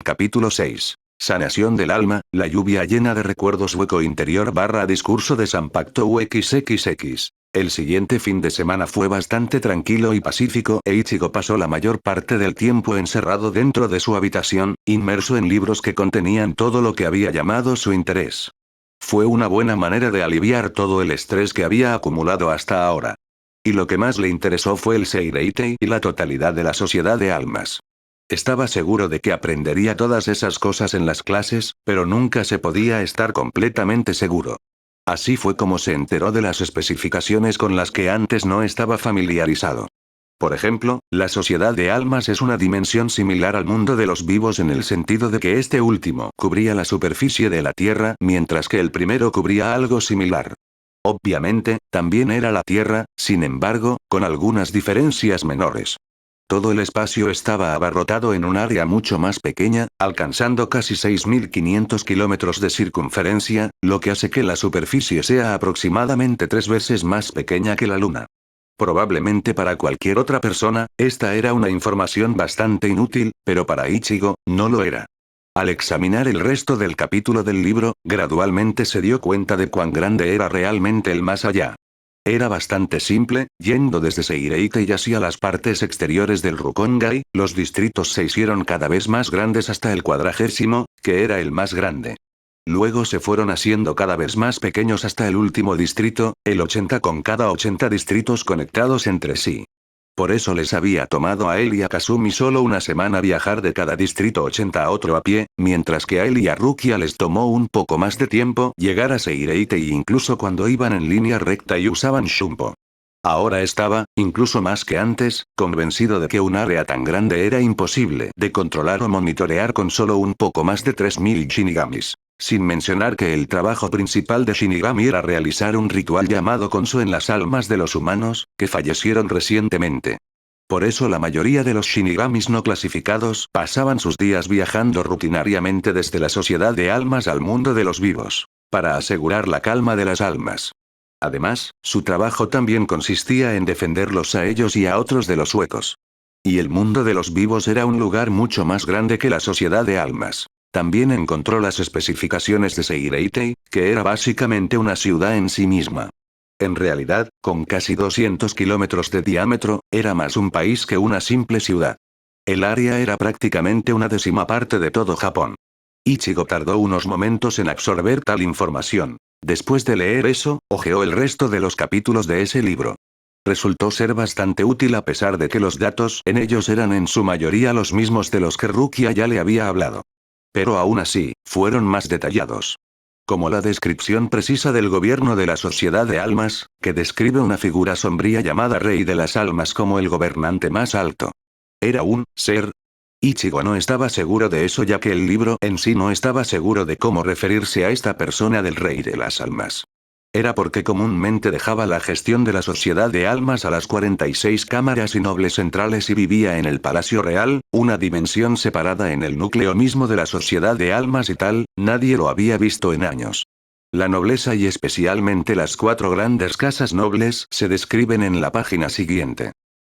Capítulo 6. Sanación del alma, la lluvia llena de recuerdos hueco interior / discurso de Sanpacto UXXX. El siguiente fin de semana fue bastante tranquilo y pacífico e Ichigo pasó la mayor parte del tiempo encerrado dentro de su habitación, inmerso en libros que contenían todo lo que había llamado su interés. Fue una buena manera de aliviar todo el estrés que había acumulado hasta ahora. Y lo que más le interesó fue el Seireitei y la totalidad de la sociedad de almas. Estaba seguro de que aprendería todas esas cosas en las clases, pero nunca se podía estar completamente seguro. Así fue como se enteró de las especificaciones con las que antes no estaba familiarizado. Por ejemplo, la sociedad de almas es una dimensión similar al mundo de los vivos en el sentido de que este último cubría la superficie de la Tierra, mientras que el primero cubría algo similar. Obviamente, también era la Tierra, sin embargo, con algunas diferencias menores. Todo el espacio estaba abarrotado en un área mucho más pequeña, alcanzando casi 6.500 kilómetros de circunferencia, lo que hace que la superficie sea aproximadamente 3 veces más pequeña que la Luna. Probablemente para cualquier otra persona, esta era una información bastante inútil, pero para Ichigo, no lo era. Al examinar el resto del capítulo del libro, gradualmente se dio cuenta de cuán grande era realmente el más allá. Era bastante simple, yendo desde Seireitei hacia las partes exteriores del Rukongai, los distritos se hicieron cada vez más grandes hasta el 40º, que era el más grande. Luego se fueron haciendo cada vez más pequeños hasta el último distrito, el 80 con cada 80 distritos conectados entre sí. Por eso les había tomado a él y a Kasumi solo una semana viajar de cada distrito 80 a otro a pie, mientras que a él y a Rukia les tomó un poco más de tiempo llegar a Seireitei incluso cuando iban en línea recta y usaban Shumpo. Ahora estaba, incluso más que antes, convencido de que un área tan grande era imposible de controlar o monitorear con solo un poco más de 3.000 Shinigamis. Sin mencionar que el trabajo principal de Shinigami era realizar un ritual llamado Konso en las almas de los humanos, que fallecieron recientemente. Por eso la mayoría de los Shinigamis no clasificados pasaban sus días viajando rutinariamente desde la sociedad de almas al mundo de los vivos, para asegurar la calma de las almas. Además, su trabajo también consistía en defenderlos a ellos y a otros de los huecos. Y el mundo de los vivos era un lugar mucho más grande que la sociedad de almas. También encontró las especificaciones de Seireitei, que era básicamente una ciudad en sí misma. En realidad, con casi 200 kilómetros de diámetro, era más un país que una simple ciudad. El área era prácticamente una décima parte de todo Japón. Ichigo tardó unos momentos en absorber tal información. Después de leer eso, hojeó el resto de los capítulos de ese libro. Resultó ser bastante útil a pesar de que los datos en ellos eran en su mayoría los mismos de los que Rukia ya le había hablado. Pero aún así, fueron más detallados. Como la descripción precisa del gobierno de la sociedad de almas, que describe una figura sombría llamada Rey de las Almas como el gobernante más alto. Era un ser. Ichigo no estaba seguro de eso ya que el libro en sí no estaba seguro de cómo referirse a esta persona del Rey de las Almas. Era porque comúnmente dejaba la gestión de la sociedad de almas a las 46 cámaras y nobles centrales y vivía en el Palacio Real, una dimensión separada en el núcleo mismo de la sociedad de almas y tal, nadie lo había visto en años. La nobleza y especialmente las 4 grandes casas nobles se describen en la página siguiente.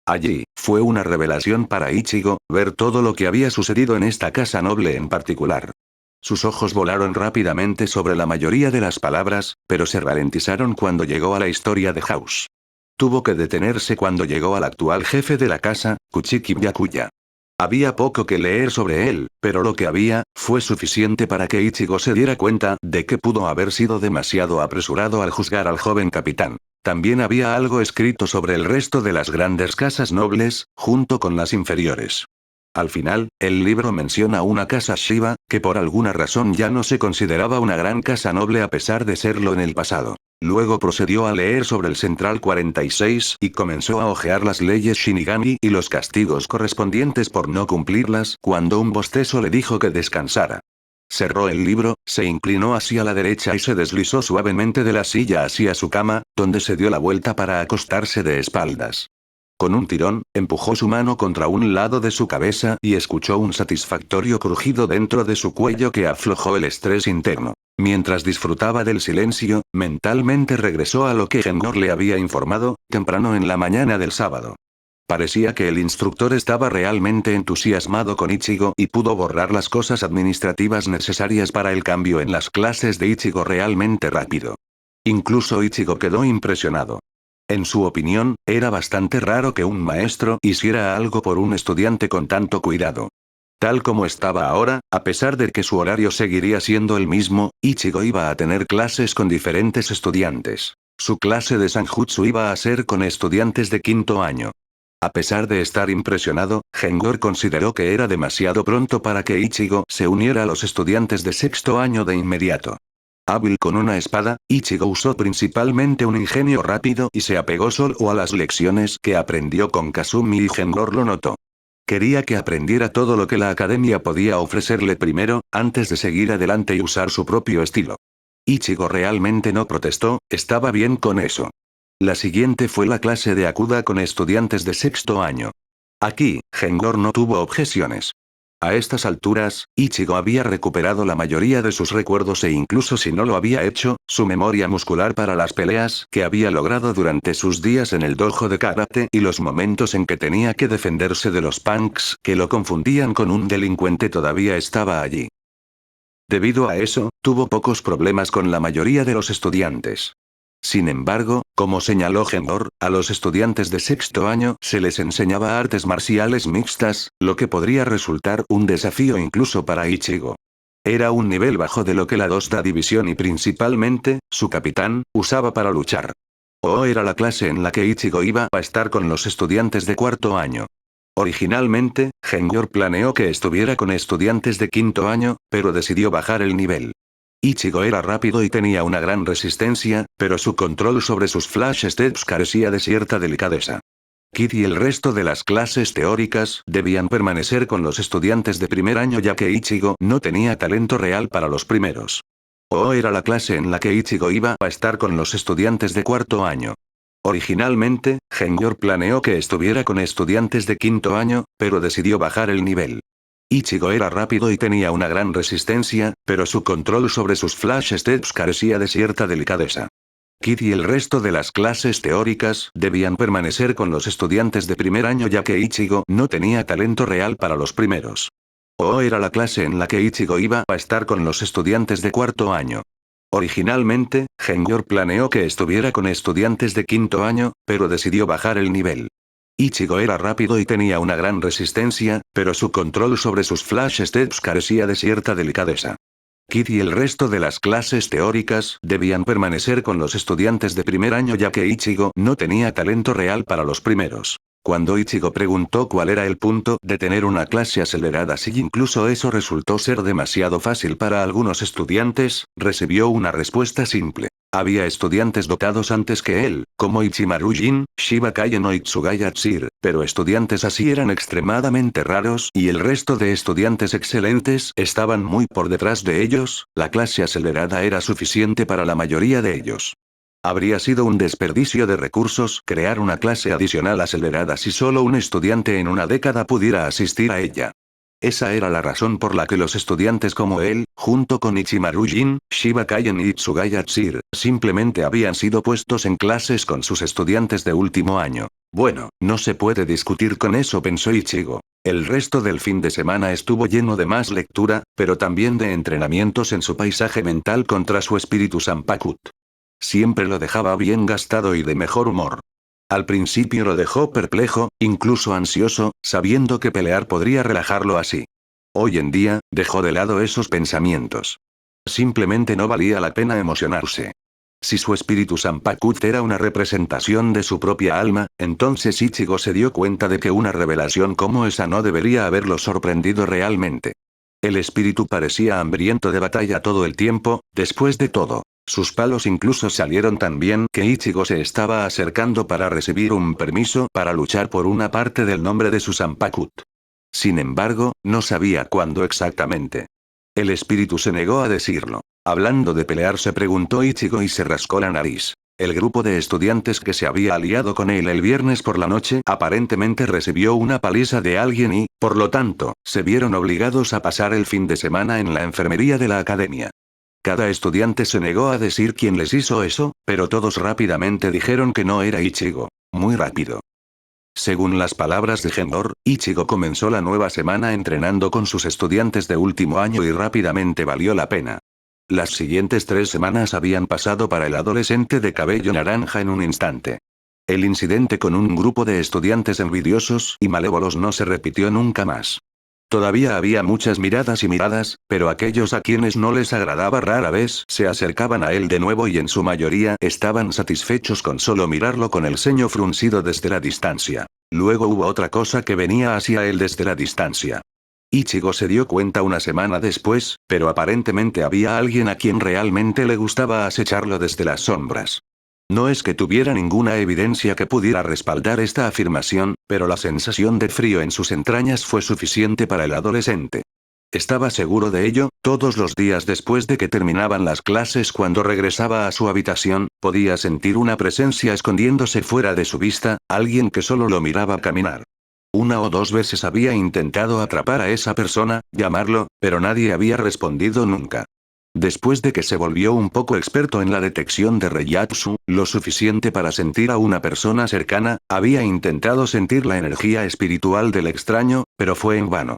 Allí, fue una revelación para Ichigo, ver todo lo que había sucedido en esta casa noble en particular. Sus ojos volaron rápidamente sobre la mayoría de las palabras, pero se ralentizaron cuando llegó a la historia de House. Tuvo que detenerse cuando llegó al actual jefe de la casa, Kuchiki Byakuya. Había poco que leer sobre él, pero lo que había, fue suficiente para que Ichigo se diera cuenta de que pudo haber sido demasiado apresurado al juzgar al joven capitán. También había algo escrito sobre el resto de las grandes casas nobles, junto con las inferiores. Al final, el libro menciona una casa Shiba, que por alguna razón ya no se consideraba una gran casa noble a pesar de serlo en el pasado. Luego procedió a leer sobre el Central 46 y comenzó a hojear las leyes Shinigami y los castigos correspondientes por no cumplirlas cuando un bostezo le dijo que descansara. Cerró el libro, se inclinó hacia la derecha y se deslizó suavemente de la silla hacia su cama, donde se dio la vuelta para acostarse de espaldas. Con un tirón, empujó su mano contra un lado de su cabeza y escuchó un satisfactorio crujido dentro de su cuello que aflojó el estrés interno. Mientras disfrutaba del silencio, mentalmente regresó a lo que Genor le había informado, temprano en la mañana del sábado. Parecía que el instructor estaba realmente entusiasmado con Ichigo y pudo borrar las cosas administrativas necesarias para el cambio en las clases de Ichigo realmente rápido. Incluso Ichigo quedó impresionado. En su opinión, era bastante raro que un maestro hiciera algo por un estudiante con tanto cuidado. Tal como estaba ahora, a pesar de que su horario seguiría siendo el mismo, Ichigo iba a tener clases con diferentes estudiantes. Su clase de Sanjutsu iba a ser con estudiantes de quinto año. A pesar de estar impresionado, Gengor consideró que era demasiado pronto para que Ichigo se uniera a los estudiantes de sexto año de inmediato. Hábil con una espada, Ichigo usó principalmente un ingenio rápido y se apegó solo a las lecciones que aprendió con Kasumi y Gengor lo notó. Quería que aprendiera todo lo que la academia podía ofrecerle primero, antes de seguir adelante y usar su propio estilo. Ichigo realmente no protestó, estaba bien con eso. La siguiente fue la clase de Akuda con estudiantes de sexto año. Aquí, Gengor no tuvo objeciones. A estas alturas, Ichigo había recuperado la mayoría de sus recuerdos e incluso si no lo había hecho, su memoria muscular para las peleas que había logrado durante sus días en el dojo de karate y los momentos en que tenía que defenderse de los punks que lo confundían con un delincuente todavía estaba allí. Debido a eso, tuvo pocos problemas con la mayoría de los estudiantes. Sin embargo, como señaló Gengor, a los estudiantes de sexto año se les enseñaba artes marciales mixtas, lo que podría resultar un desafío incluso para Ichigo. Era un nivel bajo de lo que la Dosda División y principalmente, su capitán, usaba para luchar. O era la clase en la que Ichigo iba a estar con los estudiantes de cuarto año. Originalmente, Gengor planeó que estuviera con estudiantes de quinto año, pero decidió bajar el nivel. Ichigo era rápido y tenía una gran resistencia, pero su control sobre sus flash steps carecía de cierta delicadeza. Kid y el resto de las clases teóricas debían permanecer con los estudiantes de primer año ya que Ichigo no tenía talento real para los primeros. O era la clase en la que Ichigo iba a estar con los estudiantes de cuarto año. Originalmente, Gengor planeó que estuviera con estudiantes de quinto año, pero decidió bajar el nivel. Ichigo era rápido y tenía una gran resistencia, pero su control sobre sus flash steps carecía de cierta delicadeza. Kid y el resto de las clases teóricas debían permanecer con los estudiantes de primer año ya que Ichigo no tenía talento real para los primeros. O era la clase en la que Ichigo iba a estar con los estudiantes de cuarto año. Originalmente, Gengor planeó que estuviera con estudiantes de quinto año, pero decidió bajar el nivel. Ichigo era rápido y tenía una gran resistencia, pero su control sobre sus flash steps carecía de cierta delicadeza. Kid y el resto de las clases teóricas debían permanecer con los estudiantes de primer año ya que Ichigo no tenía talento real para los primeros. Cuando Ichigo preguntó cuál era el punto de tener una clase acelerada si incluso eso resultó ser demasiado fácil para algunos estudiantes, recibió una respuesta simple. Había estudiantes dotados antes que él, como Ichimaru Jin, Shiba Kaien o Itsugaya Tsir, pero estudiantes así eran extremadamente raros y el resto de estudiantes excelentes estaban muy por detrás de ellos, la clase acelerada era suficiente para la mayoría de ellos. Habría sido un desperdicio de recursos crear una clase adicional acelerada si solo un estudiante en una década pudiera asistir a ella. Esa era la razón por la que los estudiantes como él, junto con Ichimaru Jin, Shiba Kaien y Itsugaya Tsir, simplemente habían sido puestos en clases con sus estudiantes de último año. Bueno, no se puede discutir con eso, pensó Ichigo. El resto del fin de semana estuvo lleno de más lectura, pero también de entrenamientos en su paisaje mental contra su espíritu Sanpakut. Siempre lo dejaba bien gastado y de mejor humor. Al principio lo dejó perplejo, incluso ansioso, sabiendo que pelear podría relajarlo así. Hoy en día, dejó de lado esos pensamientos. Simplemente no valía la pena emocionarse. Si su espíritu Sanpakut era una representación de su propia alma, entonces Ichigo se dio cuenta de que una revelación como esa no debería haberlo sorprendido realmente. El espíritu parecía hambriento de batalla todo el tiempo, después de todo. Sus palos incluso salieron tan bien que Ichigo se estaba acercando para recibir un permiso para luchar por una parte del nombre de su Sanpakut. Sin embargo, no sabía cuándo exactamente. El espíritu se negó a decirlo. Hablando de pelear, se preguntó Ichigo y se rascó la nariz. El grupo de estudiantes que se había aliado con él el viernes por la noche aparentemente recibió una paliza de alguien y, por lo tanto, se vieron obligados a pasar el fin de semana en la enfermería de la academia. Cada estudiante se negó a decir quién les hizo eso, pero todos rápidamente dijeron que no era Ichigo. Muy rápido. Según las palabras de Genor, Ichigo comenzó la nueva semana entrenando con sus estudiantes de último año y rápidamente valió la pena. Las siguientes 3 semanas habían pasado para el adolescente de cabello naranja en un instante. El incidente con un grupo de estudiantes envidiosos y malévolos no se repitió nunca más. Todavía había muchas miradas y miradas, pero aquellos a quienes no les agradaba rara vez se acercaban a él de nuevo y en su mayoría estaban satisfechos con solo mirarlo con el ceño fruncido desde la distancia. Luego hubo otra cosa que venía hacia él desde la distancia. Ichigo se dio cuenta una semana después, pero aparentemente había alguien a quien realmente le gustaba acecharlo desde las sombras. No es que tuviera ninguna evidencia que pudiera respaldar esta afirmación, pero la sensación de frío en sus entrañas fue suficiente para el adolescente. Estaba seguro de ello, todos los días después de que terminaban las clases cuando regresaba a su habitación, podía sentir una presencia escondiéndose fuera de su vista, alguien que solo lo miraba caminar. 1 o 2 veces había intentado atrapar a esa persona, llamarlo, pero nadie había respondido nunca. Después de que se volvió un poco experto en la detección de Reiatsu, lo suficiente para sentir a una persona cercana, había intentado sentir la energía espiritual del extraño, pero fue en vano.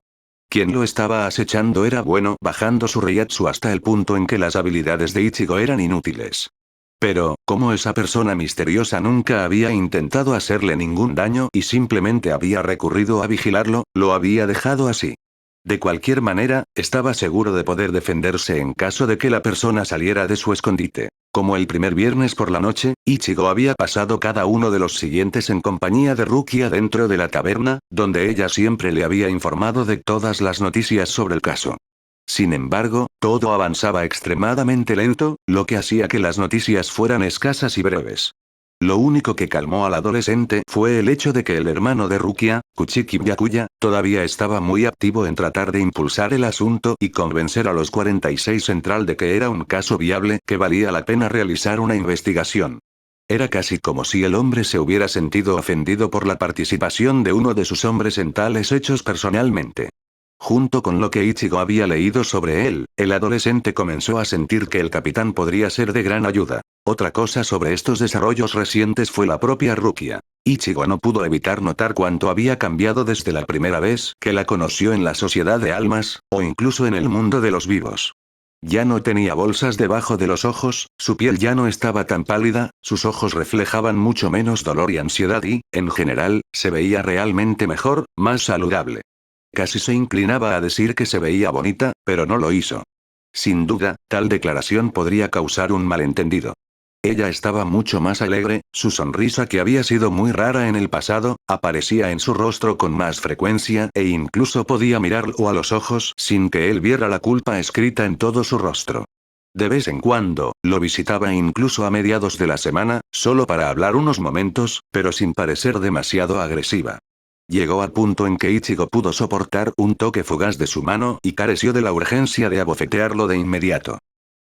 Quien lo estaba acechando era bueno, bajando su Reiatsu hasta el punto en que las habilidades de Ichigo eran inútiles. Pero, como esa persona misteriosa nunca había intentado hacerle ningún daño y simplemente había recurrido a vigilarlo, lo había dejado así. De cualquier manera, estaba seguro de poder defenderse en caso de que la persona saliera de su escondite. Como el primer viernes por la noche, Ichigo había pasado cada uno de los siguientes en compañía de Rukia dentro de la taberna, donde ella siempre le había informado de todas las noticias sobre el caso. Sin embargo, todo avanzaba extremadamente lento, lo que hacía que las noticias fueran escasas y breves. Lo único que calmó al adolescente fue el hecho de que el hermano de Rukia, Kuchiki Byakuya, todavía estaba muy activo en tratar de impulsar el asunto y convencer a los 46 Central de que era un caso viable que valía la pena realizar una investigación. Era casi como si el hombre se hubiera sentido ofendido por la participación de uno de sus hombres en tales hechos personalmente. Junto con lo que Ichigo había leído sobre él, el adolescente comenzó a sentir que el capitán podría ser de gran ayuda. Otra cosa sobre estos desarrollos recientes fue la propia Rukia. Ichigo no pudo evitar notar cuánto había cambiado desde la primera vez que la conoció en la sociedad de almas, o incluso en el mundo de los vivos. Ya no tenía bolsas debajo de los ojos, su piel ya no estaba tan pálida, sus ojos reflejaban mucho menos dolor y ansiedad y, en general, se veía realmente mejor, más saludable. Casi se inclinaba a decir que se veía bonita, pero no lo hizo. Sin duda, tal declaración podría causar un malentendido. Ella estaba mucho más alegre, su sonrisa que había sido muy rara en el pasado, aparecía en su rostro con más frecuencia e incluso podía mirarlo a los ojos sin que él viera la culpa escrita en todo su rostro. De vez en cuando, lo visitaba incluso a mediados de la semana, solo para hablar unos momentos, pero sin parecer demasiado agresiva. Llegó al punto en que Ichigo pudo soportar un toque fugaz de su mano y careció de la urgencia de abofetearlo de inmediato.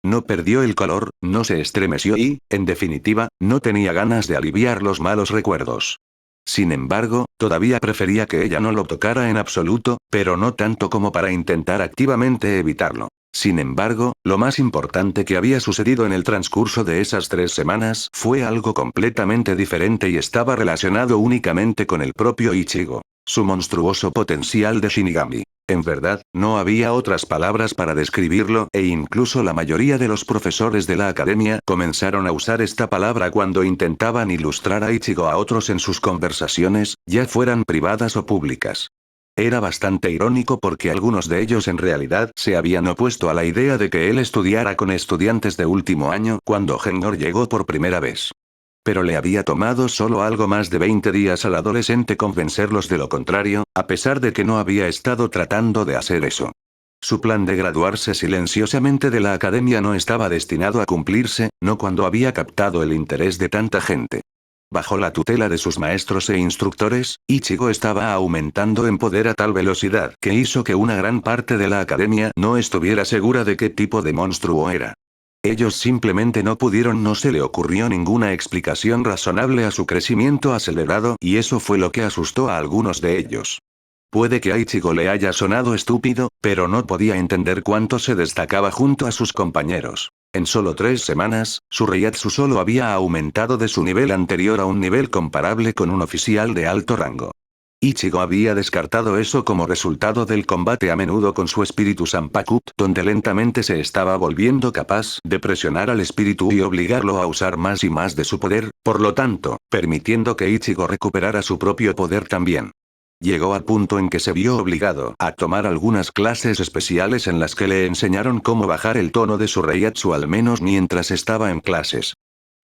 No perdió el color, no se estremeció y, en definitiva, no tenía ganas de aliviar los malos recuerdos. Sin embargo, todavía prefería que ella no lo tocara en absoluto, pero no tanto como para intentar activamente evitarlo. Sin embargo, lo más importante que había sucedido en el transcurso de esas 3 semanas fue algo completamente diferente y estaba relacionado únicamente con el propio Ichigo. Su monstruoso potencial de Shinigami. En verdad, no había otras palabras para describirlo, e incluso la mayoría de los profesores de la academia comenzaron a usar esta palabra cuando intentaban ilustrar a Ichigo a otros en sus conversaciones, ya fueran privadas o públicas. Era bastante irónico porque algunos de ellos en realidad se habían opuesto a la idea de que él estudiara con estudiantes de último año cuando Genor llegó por primera vez. Pero le había tomado solo algo más de 20 días al adolescente convencerlos de lo contrario, a pesar de que no había estado tratando de hacer eso. Su plan de graduarse silenciosamente de la academia no estaba destinado a cumplirse, no cuando había captado el interés de tanta gente. Bajo la tutela de sus maestros e instructores, Ichigo estaba aumentando en poder a tal velocidad que hizo que una gran parte de la academia no estuviera segura de qué tipo de monstruo era. Ellos simplemente no pudieron, no se le ocurrió ninguna explicación razonable a su crecimiento acelerado y eso fue lo que asustó a algunos de ellos. Puede que a Ichigo le haya sonado estúpido, pero no podía entender cuánto se destacaba junto a sus compañeros. En solo 3 semanas, su Reiatsu solo había aumentado de su nivel anterior a un nivel comparable con un oficial de alto rango. Ichigo había descartado eso como resultado del combate a menudo con su espíritu Sanpaku, donde lentamente se estaba volviendo capaz de presionar al espíritu y obligarlo a usar más y más de su poder, por lo tanto, permitiendo que Ichigo recuperara su propio poder también. Llegó al punto en que se vio obligado a tomar algunas clases especiales en las que le enseñaron cómo bajar el tono de su Reiatsu al menos mientras estaba en clases.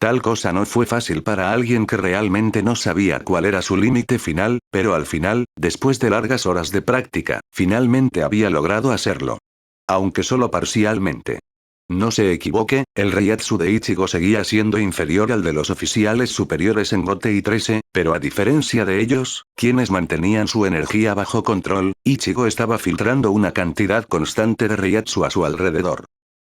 Tal cosa no fue fácil para alguien que realmente no sabía cuál era su límite final, pero al final, después de largas horas de práctica, finalmente había logrado hacerlo. Aunque solo parcialmente. No se equivoque, el Reiatsu de Ichigo seguía siendo inferior al de los oficiales superiores en Gote y 13, pero a diferencia de ellos, quienes mantenían su energía bajo control, Ichigo estaba filtrando una cantidad constante de Reiatsu a su alrededor.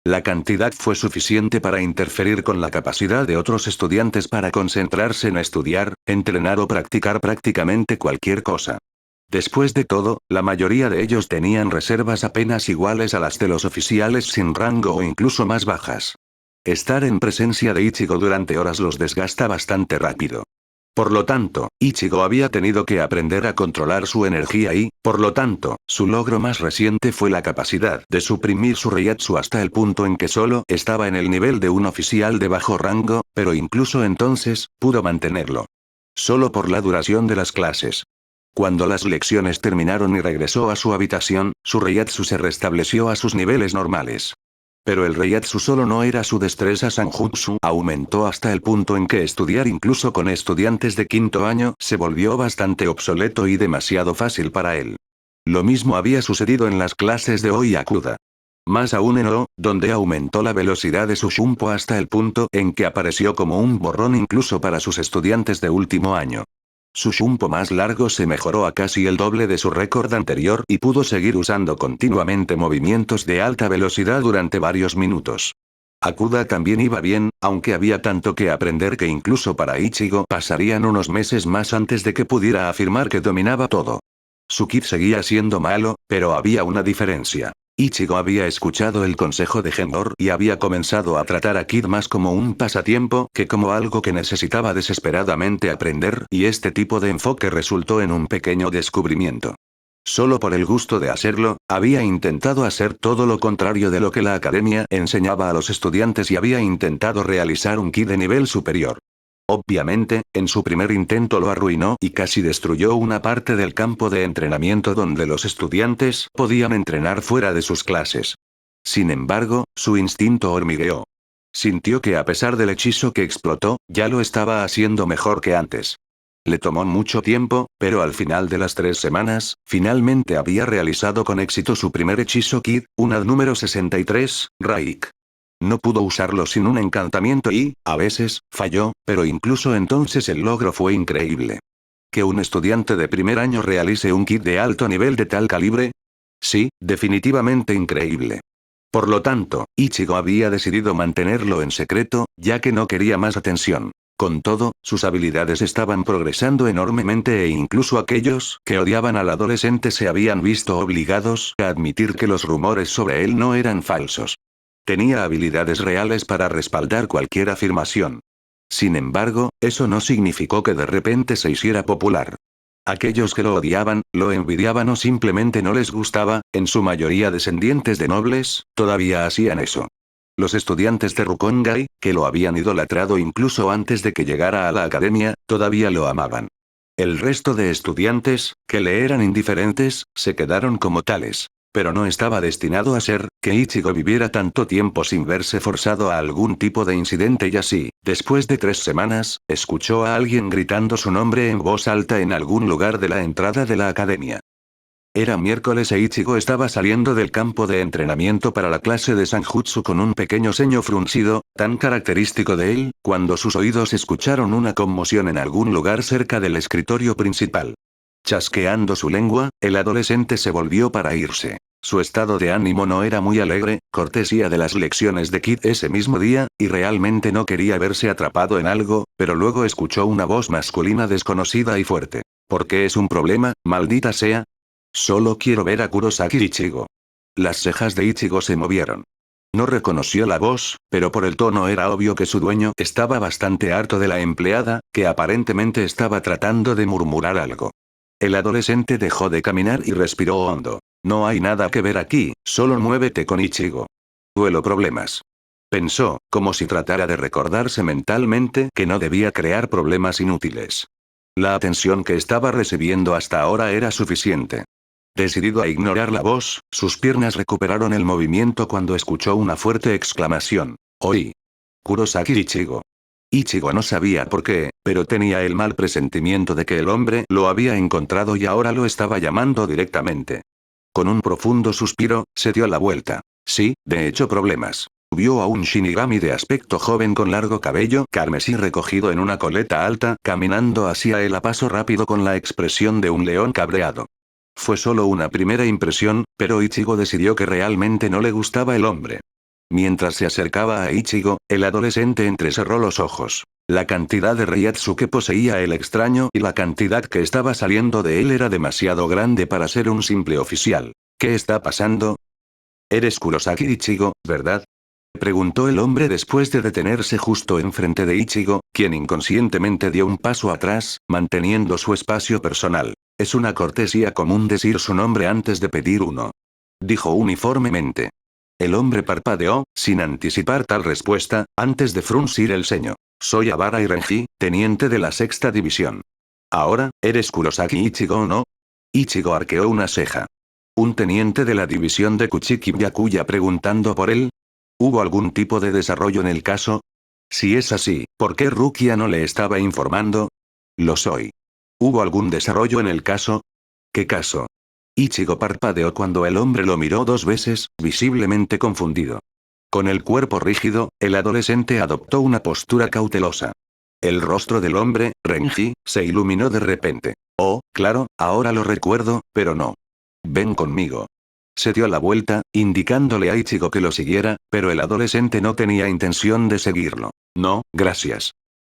La cantidad fue suficiente para interferir con la capacidad de otros estudiantes para concentrarse en estudiar, entrenar o practicar prácticamente cualquier cosa. Después de todo, la mayoría de ellos tenían reservas apenas iguales a las de los oficiales sin rango o incluso más bajas. Estar en presencia de Ichigo durante horas los desgasta bastante rápido. Por lo tanto, Ichigo había tenido que aprender a controlar su energía y, por lo tanto, su logro más reciente fue la capacidad de suprimir su Reiatsu hasta el punto en que solo estaba en el nivel de un oficial de bajo rango, pero incluso entonces, pudo mantenerlo. Solo por la duración de las clases. Cuando las lecciones terminaron y regresó a su habitación, su Reiatsu se restableció a sus niveles normales. Pero el Reiatsu solo no era su destreza Sanjutsu, aumentó hasta el punto en que estudiar incluso con estudiantes de quinto año se volvió bastante obsoleto y demasiado fácil para él. Lo mismo había sucedido en las clases de Oyakuda. Más aún en O, donde aumentó la velocidad de su Shunpo hasta el punto en que apareció como un borrón incluso para sus estudiantes de último año. Su Shunpo más largo se mejoró a casi el doble de su récord anterior y pudo seguir usando continuamente movimientos de alta velocidad durante varios minutos. Akuda también iba bien, aunque había tanto que aprender que incluso para Ichigo pasarían unos meses más antes de que pudiera afirmar que dominaba todo. Su kit seguía siendo malo, pero había una diferencia. Ichigo había escuchado el consejo de Gendor y había comenzado a tratar a Kid más como un pasatiempo que como algo que necesitaba desesperadamente aprender, y este tipo de enfoque resultó en un pequeño descubrimiento. Solo por el gusto de hacerlo, había intentado hacer todo lo contrario de lo que la academia enseñaba a los estudiantes y había intentado realizar un ki de nivel superior. Obviamente, en su primer intento lo arruinó y casi destruyó una parte del campo de entrenamiento donde los estudiantes podían entrenar fuera de sus clases. Sin embargo, su instinto hormigueó. Sintió que a pesar del hechizo que explotó, ya lo estaba haciendo mejor que antes. Le tomó mucho tiempo, pero al final de las 3 semanas, finalmente había realizado con éxito su primer hechizo Kid, una número 63, Raik. No pudo usarlo sin un encantamiento y, a veces, falló, pero incluso entonces el logro fue increíble. ¿Que un estudiante de primer año realice un kit de alto nivel de tal calibre? Sí, definitivamente increíble. Por lo tanto, Ichigo había decidido mantenerlo en secreto, ya que no quería más atención. Con todo, sus habilidades estaban progresando enormemente e incluso aquellos que odiaban al adolescente se habían visto obligados a admitir que los rumores sobre él no eran falsos. Tenía habilidades reales para respaldar cualquier afirmación. Sin embargo, eso no significó que de repente se hiciera popular. Aquellos que lo odiaban, lo envidiaban o simplemente no les gustaba, en su mayoría descendientes de nobles, todavía hacían eso. Los estudiantes de Rukongai, que lo habían idolatrado incluso antes de que llegara a la academia, todavía lo amaban. El resto de estudiantes, que le eran indiferentes, se quedaron como tales. Pero no estaba destinado a ser, que Ichigo viviera tanto tiempo sin verse forzado a algún tipo de incidente y así, después de 3 semanas, escuchó a alguien gritando su nombre en voz alta en algún lugar de la entrada de la academia. Era miércoles e Ichigo estaba saliendo del campo de entrenamiento para la clase de Sanjutsu con un pequeño ceño fruncido, tan característico de él, cuando sus oídos escucharon una conmoción en algún lugar cerca del escritorio principal. Chasqueando su lengua, el adolescente se volvió para irse. Su estado de ánimo no era muy alegre, cortesía de las lecciones de Kid ese mismo día, y realmente no quería verse atrapado en algo, pero luego escuchó una voz masculina desconocida y fuerte. ¿Por qué es un problema, maldita sea? Solo quiero ver a Kurosaki Ichigo. Las cejas de Ichigo se movieron. No reconoció la voz, pero por el tono era obvio que su dueño estaba bastante harto de la empleada, que aparentemente estaba tratando de murmurar algo. El adolescente dejó de caminar y respiró hondo. No hay nada que ver aquí, solo muévete con Ichigo. Duelo problemas. Pensó, como si tratara de recordarse mentalmente que no debía crear problemas inútiles. La atención que estaba recibiendo hasta ahora era suficiente. Decidido a ignorar la voz, sus piernas recuperaron el movimiento cuando escuchó una fuerte exclamación. «¡Oí! Kurosaki Ichigo». Ichigo no sabía por qué, pero tenía el mal presentimiento de que el hombre lo había encontrado y ahora lo estaba llamando directamente. Con un profundo suspiro, se dio la vuelta. Sí, de hecho problemas. Vio a un Shinigami de aspecto joven con largo cabello carmesí recogido en una coleta alta, caminando hacia él a paso rápido con la expresión de un león cabreado. Fue solo una primera impresión, pero Ichigo decidió que realmente no le gustaba el hombre. Mientras se acercaba a Ichigo, el adolescente entrecerró los ojos. La cantidad de Reiatsu que poseía el extraño y la cantidad que estaba saliendo de él era demasiado grande para ser un simple oficial. ¿Qué está pasando? Eres Kurosaki Ichigo, ¿verdad? Preguntó el hombre después de detenerse justo enfrente de Ichigo, quien inconscientemente dio un paso atrás, manteniendo su espacio personal. Es una cortesía común decir su nombre antes de pedir uno. Dijo uniformemente. El hombre parpadeó, sin anticipar tal respuesta, antes de fruncir el ceño. Soy Abara Renji, teniente de la sexta división. Ahora, ¿eres Kurosaki Ichigo o no? Ichigo arqueó una ceja. ¿Un teniente de la división de Kuchiki Byakuya preguntando por él? ¿Hubo algún tipo de desarrollo en el caso? Si es así, ¿por qué Rukia no le estaba informando? Lo soy. ¿Hubo algún desarrollo en el caso? ¿Qué caso? Ichigo parpadeó cuando el hombre lo miró 2 veces, visiblemente confundido. Con el cuerpo rígido, el adolescente adoptó una postura cautelosa. El rostro del hombre, Renji, se iluminó de repente. Oh, claro, ahora lo recuerdo, pero no. Ven conmigo. Se dio la vuelta, indicándole a Ichigo que lo siguiera, pero el adolescente no tenía intención de seguirlo. No, gracias.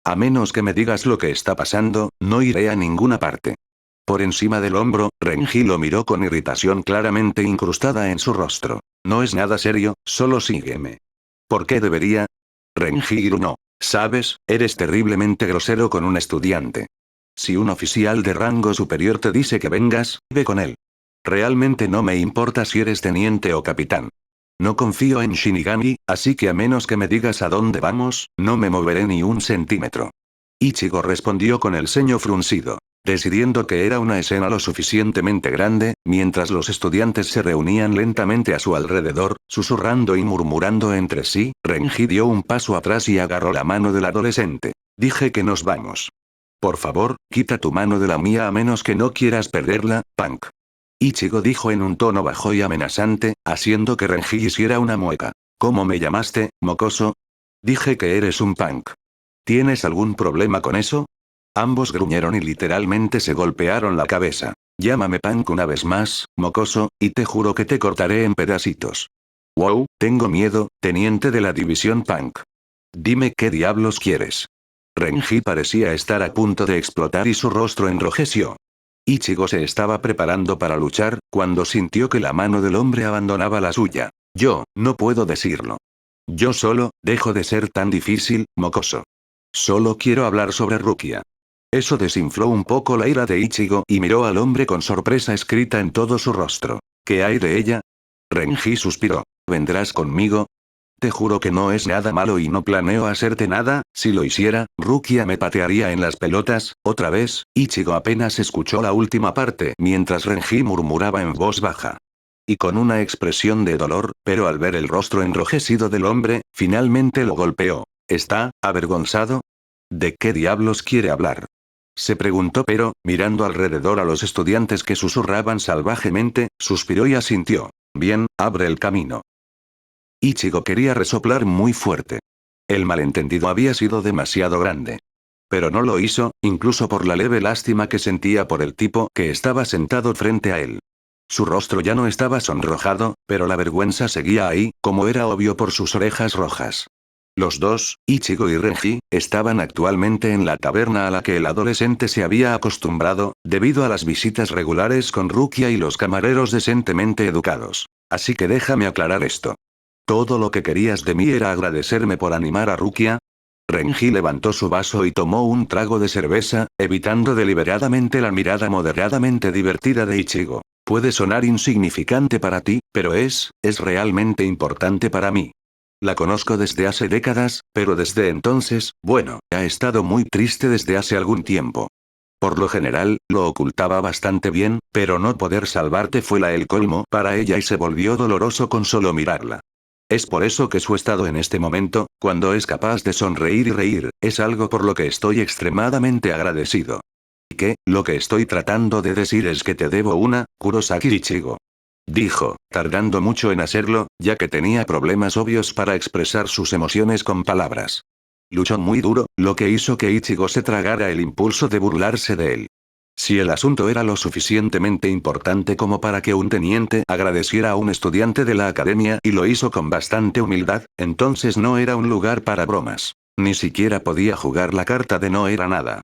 A menos que me digas lo que está pasando, no iré a ninguna parte. Por encima del hombro, Renji lo miró con irritación claramente incrustada en su rostro. No es nada serio, solo sígueme. ¿Por qué debería? Renji gruñó. Sabes, eres terriblemente grosero con un estudiante. Si un oficial de rango superior te dice que vengas, ve con él. Realmente no me importa si eres teniente o capitán. No confío en Shinigami, así que a menos que me digas a dónde vamos, no me moveré ni un centímetro. Ichigo respondió con el ceño fruncido. Decidiendo que era una escena lo suficientemente grande, mientras los estudiantes se reunían lentamente a su alrededor, susurrando y murmurando entre sí, Renji dio un paso atrás y agarró la mano del adolescente. Dije que nos vamos. Por favor, quita tu mano de la mía a menos que no quieras perderla, punk. Ichigo dijo en un tono bajo y amenazante, haciendo que Renji hiciera una mueca. ¿Cómo me llamaste, mocoso? Dije que eres un punk. ¿Tienes algún problema con eso? Ambos gruñeron y literalmente se golpearon la cabeza. Llámame punk una vez más, mocoso, y te juro que te cortaré en pedacitos. Wow, tengo miedo, teniente de la división punk. Dime qué diablos quieres. Renji parecía estar a punto de explotar y su rostro enrojeció. Ichigo se estaba preparando para luchar, cuando sintió que la mano del hombre abandonaba la suya. Yo, no puedo decirlo. Yo solo, dejo de ser tan difícil, mocoso. Solo quiero hablar sobre Rukia. Eso desinfló un poco la ira de Ichigo y miró al hombre con sorpresa escrita en todo su rostro. ¿Qué hay de ella? Renji suspiró. ¿Vendrás conmigo? Te juro que no es nada malo y no planeo hacerte nada, si lo hiciera, Rukia me patearía en las pelotas, otra vez. Ichigo apenas escuchó la última parte mientras Renji murmuraba en voz baja. Y con una expresión de dolor, pero al ver el rostro enrojecido del hombre, finalmente lo golpeó. ¿Está avergonzado? ¿De qué diablos quiere hablar? Se preguntó pero, mirando alrededor a los estudiantes que susurraban salvajemente, suspiró y asintió. Bien, abre el camino. Ichigo quería resoplar muy fuerte. El malentendido había sido demasiado grande. Pero no lo hizo, incluso por la leve lástima que sentía por el tipo que estaba sentado frente a él. Su rostro ya no estaba sonrojado, pero la vergüenza seguía ahí, como era obvio por sus orejas rojas. Los dos, Ichigo y Renji, estaban actualmente en la taberna a la que el adolescente se había acostumbrado, debido a las visitas regulares con Rukia y los camareros decentemente educados. Así que déjame aclarar esto. ¿Todo lo que querías de mí era agradecerme por animar a Rukia? Renji levantó su vaso y tomó un trago de cerveza, evitando deliberadamente la mirada moderadamente divertida de Ichigo. Puede sonar insignificante para ti, pero es realmente importante para mí. La conozco desde hace décadas, pero desde entonces, bueno, ha estado muy triste desde hace algún tiempo. Por lo general, lo ocultaba bastante bien, pero no poder salvarte fue el colmo para ella y se volvió doloroso con solo mirarla. Es por eso que su estado en este momento, cuando es capaz de sonreír y reír, es algo por lo que estoy extremadamente agradecido. ¿Y qué? Lo que estoy tratando de decir es que te debo una, Kurosaki Ichigo. Dijo, tardando mucho en hacerlo, ya que tenía problemas obvios para expresar sus emociones con palabras. Luchó muy duro, lo que hizo que Ichigo se tragara el impulso de burlarse de él. Si el asunto era lo suficientemente importante como para que un teniente agradeciera a un estudiante de la academia y lo hizo con bastante humildad, entonces no era un lugar para bromas. Ni siquiera podía jugar la carta de no era nada.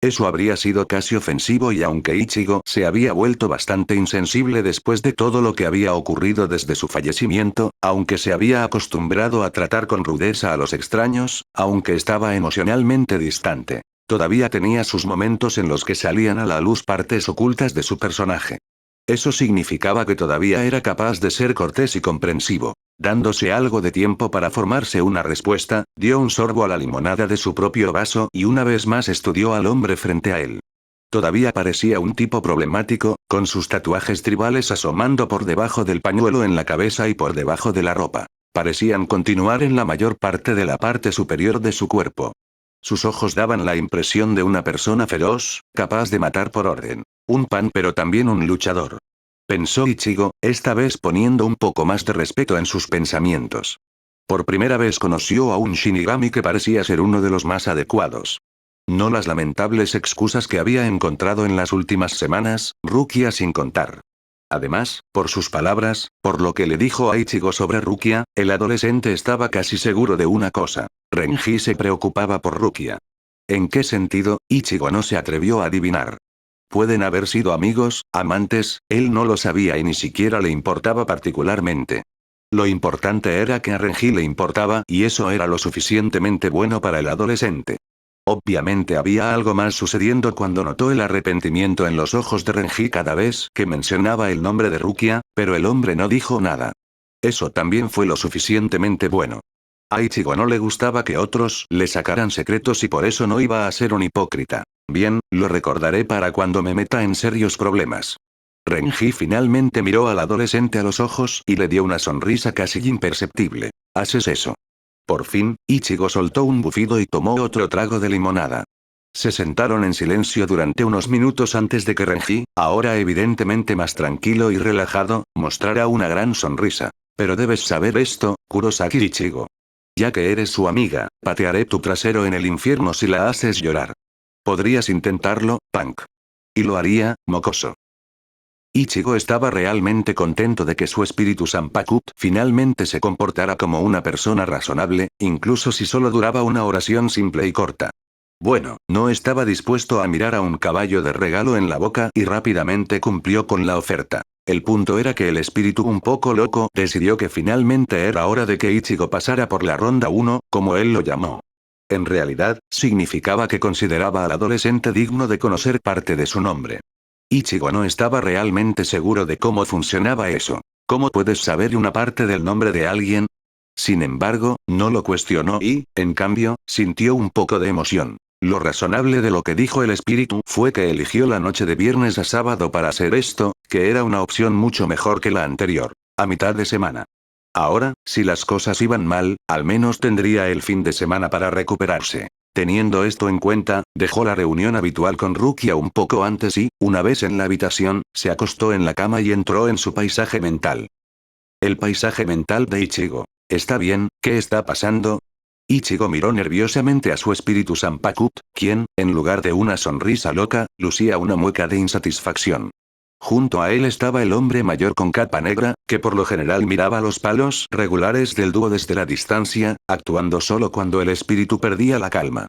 Eso habría sido casi ofensivo y aunque Ichigo se había vuelto bastante insensible después de todo lo que había ocurrido desde su fallecimiento, aunque se había acostumbrado a tratar con rudeza a los extraños, aunque estaba emocionalmente distante, todavía tenía sus momentos en los que salían a la luz partes ocultas de su personaje. Eso significaba que todavía era capaz de ser cortés y comprensivo. Dándose algo de tiempo para formarse una respuesta, dio un sorbo a la limonada de su propio vaso y una vez más estudió al hombre frente a él. Todavía parecía un tipo problemático, con sus tatuajes tribales asomando por debajo del pañuelo en la cabeza y por debajo de la ropa. Parecían continuar en la mayor parte de la parte superior de su cuerpo. Sus ojos daban la impresión de una persona feroz, capaz de matar por orden. Un pan pero también un luchador. Pensó Ichigo, esta vez poniendo un poco más de respeto en sus pensamientos. Por primera vez conoció a un Shinigami que parecía ser uno de los más adecuados. No las lamentables excusas que había encontrado en las últimas semanas, Rukia sin contar. Además, por sus palabras, por lo que le dijo a Ichigo sobre Rukia, el adolescente estaba casi seguro de una cosa. Renji se preocupaba por Rukia. ¿En qué sentido? Ichigo no se atrevió a adivinar. Pueden haber sido amigos, amantes, él no lo sabía y ni siquiera le importaba particularmente. Lo importante era que a Renji le importaba y eso era lo suficientemente bueno para el adolescente. Obviamente había algo más sucediendo cuando notó el arrepentimiento en los ojos de Renji cada vez que mencionaba el nombre de Rukia, pero el hombre no dijo nada. Eso también fue lo suficientemente bueno. A Ichigo no le gustaba que otros le sacaran secretos y por eso no iba a ser un hipócrita. Bien, lo recordaré para cuando me meta en serios problemas. Renji finalmente miró al adolescente a los ojos y le dio una sonrisa casi imperceptible. ¿Haces eso? Por fin, Ichigo soltó un bufido y tomó otro trago de limonada. Se sentaron en silencio durante unos minutos antes de que Renji, ahora evidentemente más tranquilo y relajado, mostrara una gran sonrisa. Pero debes saber esto, Kurosaki Ichigo. Ya que eres su amiga, patearé tu trasero en el infierno si la haces llorar. Podrías intentarlo, Punk. Y lo haría, mocoso. Ichigo estaba realmente contento de que su espíritu Sanpakut finalmente se comportara como una persona razonable, incluso si solo duraba una oración simple y corta. Bueno, no estaba dispuesto a mirar a un caballo de regalo en la boca y rápidamente cumplió con la oferta. El punto era que el espíritu un poco loco decidió que finalmente era hora de que Ichigo pasara por la ronda 1, como él lo llamó. En realidad, significaba que consideraba al adolescente digno de conocer parte de su nombre. Ichigo no estaba realmente seguro de cómo funcionaba eso. ¿Cómo puedes saber una parte del nombre de alguien? Sin embargo, no lo cuestionó y, en cambio, sintió un poco de emoción. Lo razonable de lo que dijo el espíritu fue que eligió la noche de viernes a sábado para hacer esto, que era una opción mucho mejor que la anterior. A mitad de semana. Ahora, si las cosas iban mal, al menos tendría el fin de semana para recuperarse. Teniendo esto en cuenta, dejó la reunión habitual con Rukia un poco antes y, una vez en la habitación, se acostó en la cama y entró en su paisaje mental. El paisaje mental de Ichigo. ¿Está bien? ¿Qué está pasando? Ichigo miró nerviosamente a su espíritu Sanpakut, quien, en lugar de una sonrisa loca, lucía una mueca de insatisfacción. Junto a él estaba el hombre mayor con capa negra, que por lo general miraba los palos regulares del dúo desde la distancia, actuando solo cuando el espíritu perdía la calma.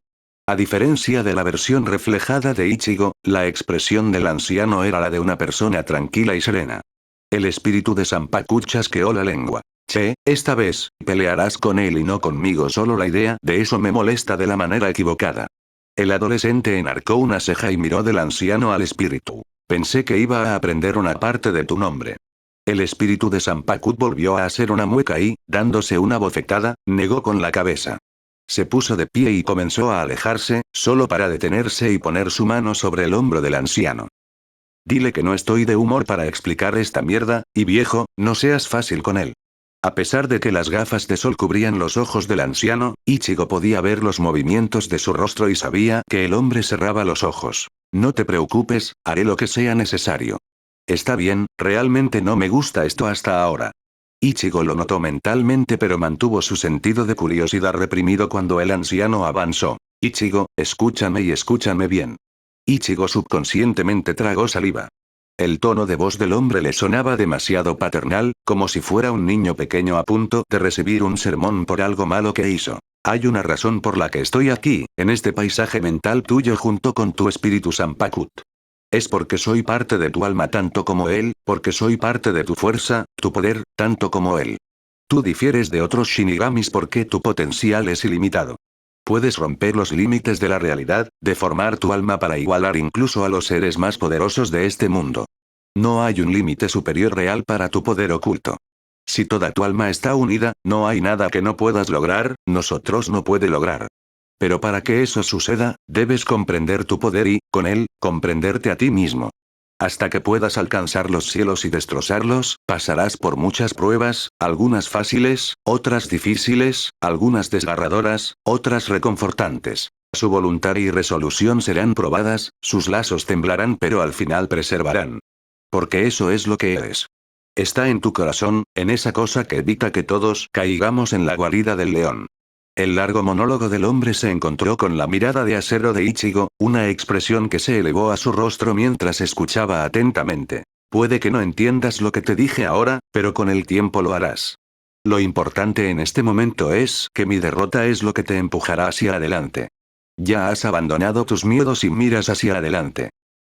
A diferencia de la versión reflejada de Ichigo, la expresión del anciano era la de una persona tranquila y serena. El espíritu de Sanpakut chasqueó la lengua. Che, esta vez, pelearás con él y no conmigo. Solo la idea de eso me molesta de la manera equivocada. El adolescente enarcó una ceja y miró del anciano al espíritu. Pensé que iba a aprender una parte de tu nombre. El espíritu de Sampakut volvió a hacer una mueca y, dándose una bofetada, negó con la cabeza. Se puso de pie y comenzó a alejarse, solo para detenerse y poner su mano sobre el hombro del anciano. Dile que no estoy de humor para explicar esta mierda, y viejo, no seas fácil con él. A pesar de que las gafas de sol cubrían los ojos del anciano, Ichigo podía ver los movimientos de su rostro y sabía que el hombre cerraba los ojos. No te preocupes, haré lo que sea necesario. Está bien, realmente no me gusta esto hasta ahora. Ichigo lo notó mentalmente pero mantuvo su sentido de curiosidad reprimido cuando el anciano avanzó. Ichigo, escúchame y escúchame bien. Ichigo subconscientemente tragó saliva. El tono de voz del hombre le sonaba demasiado paternal, como si fuera un niño pequeño a punto de recibir un sermón por algo malo que hizo. Hay una razón por la que estoy aquí, en este paisaje mental tuyo junto con tu espíritu Sampakut. Es porque soy parte de tu alma tanto como él, porque soy parte de tu fuerza, tu poder, tanto como él. Tú difieres de otros shinigamis porque tu potencial es ilimitado. Puedes romper los límites de la realidad, deformar tu alma para igualar incluso a los seres más poderosos de este mundo. No hay un límite superior real para tu poder oculto. Si toda tu alma está unida, no hay nada que no puedas lograr, nosotros no puede lograr. Pero para que eso suceda, debes comprender tu poder y, con él, comprenderte a ti mismo. Hasta que puedas alcanzar los cielos y destrozarlos, pasarás por muchas pruebas, algunas fáciles, otras difíciles, algunas desgarradoras, otras reconfortantes. Su voluntad y resolución serán probadas, sus lazos temblarán pero al final preservarán. Porque eso es lo que eres. Está en tu corazón, en esa cosa que evita que todos caigamos en la guarida del león. El largo monólogo del hombre se encontró con la mirada de acero de Ichigo, una expresión que se elevó a su rostro mientras escuchaba atentamente. Puede que no entiendas lo que te dije ahora, pero con el tiempo lo harás. Lo importante en este momento es que mi derrota es lo que te empujará hacia adelante. Ya has abandonado tus miedos y miras hacia adelante.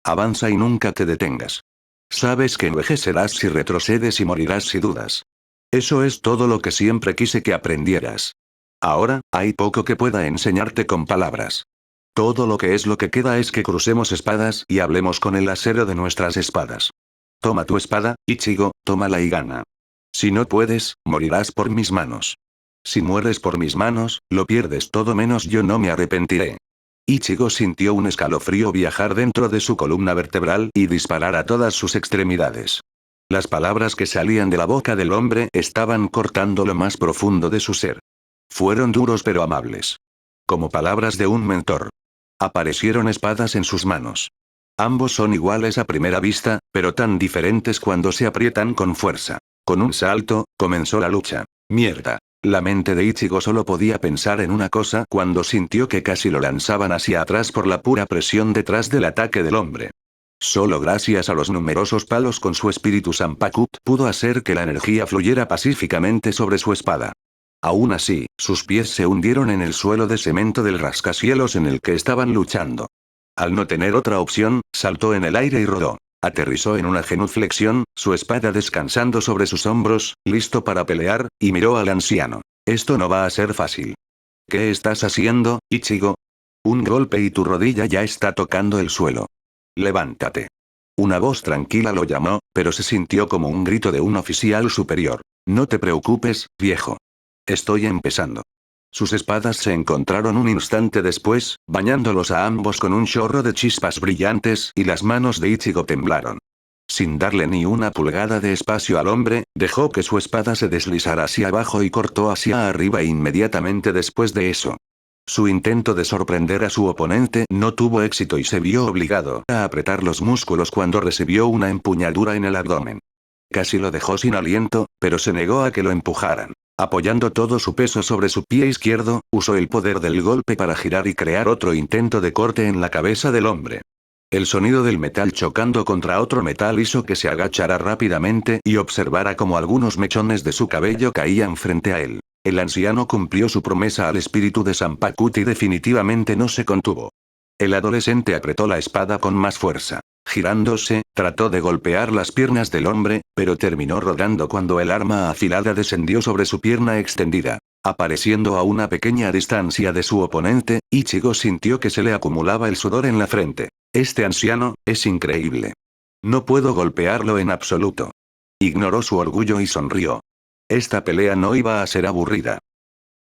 Avanza y nunca te detengas. Sabes que envejecerás si retrocedes y morirás si dudas. Eso es todo lo que siempre quise que aprendieras. Ahora, hay poco que pueda enseñarte con palabras. Todo lo que queda es que crucemos espadas y hablemos con el acero de nuestras espadas. Toma tu espada, Ichigo, tómala y gana. Si no puedes, morirás por mis manos. Si mueres por mis manos, lo pierdes todo menos yo no me arrepentiré. Ichigo sintió un escalofrío viajar dentro de su columna vertebral y disparar a todas sus extremidades. Las palabras que salían de la boca del hombre estaban cortando lo más profundo de su ser. Fueron duros pero amables. Como palabras de un mentor. Aparecieron espadas en sus manos. Ambos son iguales a primera vista, pero tan diferentes cuando se aprietan con fuerza. Con un salto, comenzó la lucha. Mierda. La mente de Ichigo solo podía pensar en una cosa cuando sintió que casi lo lanzaban hacia atrás por la pura presión detrás del ataque del hombre. Solo gracias a los numerosos palos con su espíritu Sampakut pudo hacer que la energía fluyera pacíficamente sobre su espada. Aún así, sus pies se hundieron en el suelo de cemento del rascacielos en el que estaban luchando. Al no tener otra opción, saltó en el aire y rodó. Aterrizó en una genuflexión, su espada descansando sobre sus hombros, listo para pelear, y miró al anciano. Esto no va a ser fácil. ¿Qué estás haciendo, Ichigo? Un golpe y tu rodilla ya está tocando el suelo. Levántate. Una voz tranquila lo llamó, pero se sintió como un grito de un oficial superior. No te preocupes, viejo. Estoy empezando. Sus espadas se encontraron un instante después, bañándolos a ambos con un chorro de chispas brillantes, y las manos de Ichigo temblaron. Sin darle ni una pulgada de espacio al hombre, dejó que su espada se deslizara hacia abajo y cortó hacia arriba inmediatamente después de eso. Su intento de sorprender a su oponente no tuvo éxito y se vio obligado a apretar los músculos cuando recibió una empuñadura en el abdomen. Casi lo dejó sin aliento, pero se negó a que lo empujaran. Apoyando todo su peso sobre su pie izquierdo, usó el poder del golpe para girar y crear otro intento de corte en la cabeza del hombre. El sonido del metal chocando contra otro metal hizo que se agachara rápidamente y observara cómo algunos mechones de su cabello caían frente a él. El anciano cumplió su promesa al espíritu de Sampakut y definitivamente no se contuvo. El adolescente apretó la espada con más fuerza. Girándose, trató de golpear las piernas del hombre, pero terminó rodando cuando el arma afilada descendió sobre su pierna extendida. Apareciendo a una pequeña distancia de su oponente, Ichigo sintió que se le acumulaba el sudor en la frente. Este anciano, es increíble. No puedo golpearlo en absoluto. Ignoró su orgullo y sonrió. Esta pelea no iba a ser aburrida.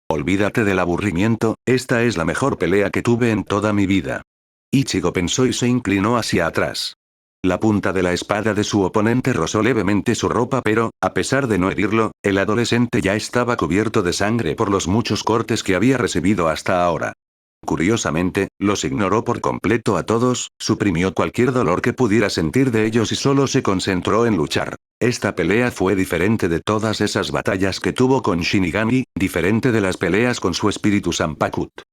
Olvídate del aburrimiento, esta es la mejor pelea que tuve en toda mi vida. Ichigo pensó y se inclinó hacia atrás. La punta de la espada de su oponente rozó levemente su ropa, pero, a pesar de no herirlo, el adolescente ya estaba cubierto de sangre por los muchos cortes que había recibido hasta ahora. Curiosamente, los ignoró por completo a todos, suprimió cualquier dolor que pudiera sentir de ellos y solo se concentró en luchar. Esta pelea fue diferente de todas esas batallas que tuvo con Shinigami, diferente de las peleas con su espíritu Zanpakuto.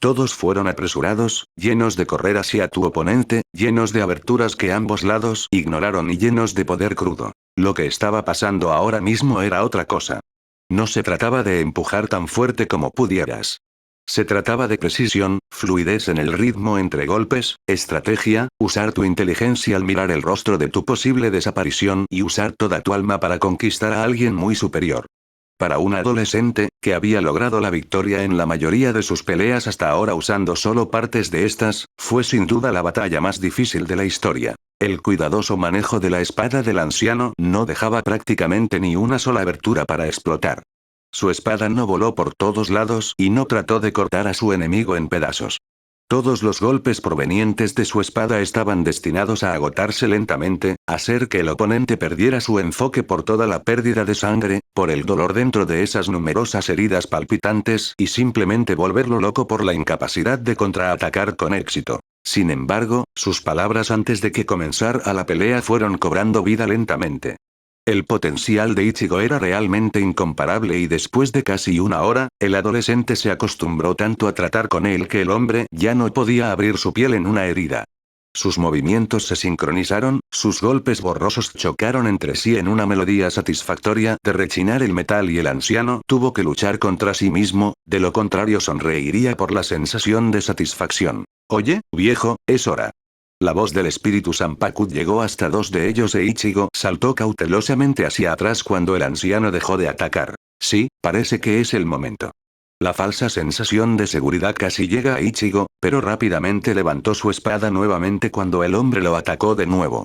Todos fueron apresurados, llenos de correr hacia tu oponente, llenos de aberturas que ambos lados ignoraron y llenos de poder crudo. Lo que estaba pasando ahora mismo era otra cosa. No se trataba de empujar tan fuerte como pudieras. Se trataba de precisión, fluidez en el ritmo entre golpes, estrategia, usar tu inteligencia al mirar el rostro de tu posible desaparición y usar toda tu alma para conquistar a alguien muy superior. Para un adolescente, que había logrado la victoria en la mayoría de sus peleas hasta ahora usando solo partes de estas, fue sin duda la batalla más difícil de la historia. El cuidadoso manejo de la espada del anciano no dejaba prácticamente ni una sola abertura para explotar. Su espada no voló por todos lados y no trató de cortar a su enemigo en pedazos. Todos los golpes provenientes de su espada estaban destinados a agotarse lentamente, hacer que el oponente perdiera su enfoque por toda la pérdida de sangre, por el dolor dentro de esas numerosas heridas palpitantes y simplemente volverlo loco por la incapacidad de contraatacar con éxito. Sin embargo, sus palabras antes de que comenzara la pelea fueron cobrando vida lentamente. El potencial de Ichigo era realmente incomparable y después de casi una hora, el adolescente se acostumbró tanto a tratar con él que el hombre ya no podía abrir su piel en una herida. Sus movimientos se sincronizaron, sus golpes borrosos chocaron entre sí en una melodía satisfactoria de rechinar el metal y el anciano tuvo que luchar contra sí mismo, de lo contrario sonreiría por la sensación de satisfacción. Oye, viejo, es hora. La voz del espíritu Zanpakuto llegó hasta dos de ellos e Ichigo saltó cautelosamente hacia atrás cuando el anciano dejó de atacar. Sí, parece que es el momento. La falsa sensación de seguridad casi llega a Ichigo, pero rápidamente levantó su espada nuevamente cuando el hombre lo atacó de nuevo.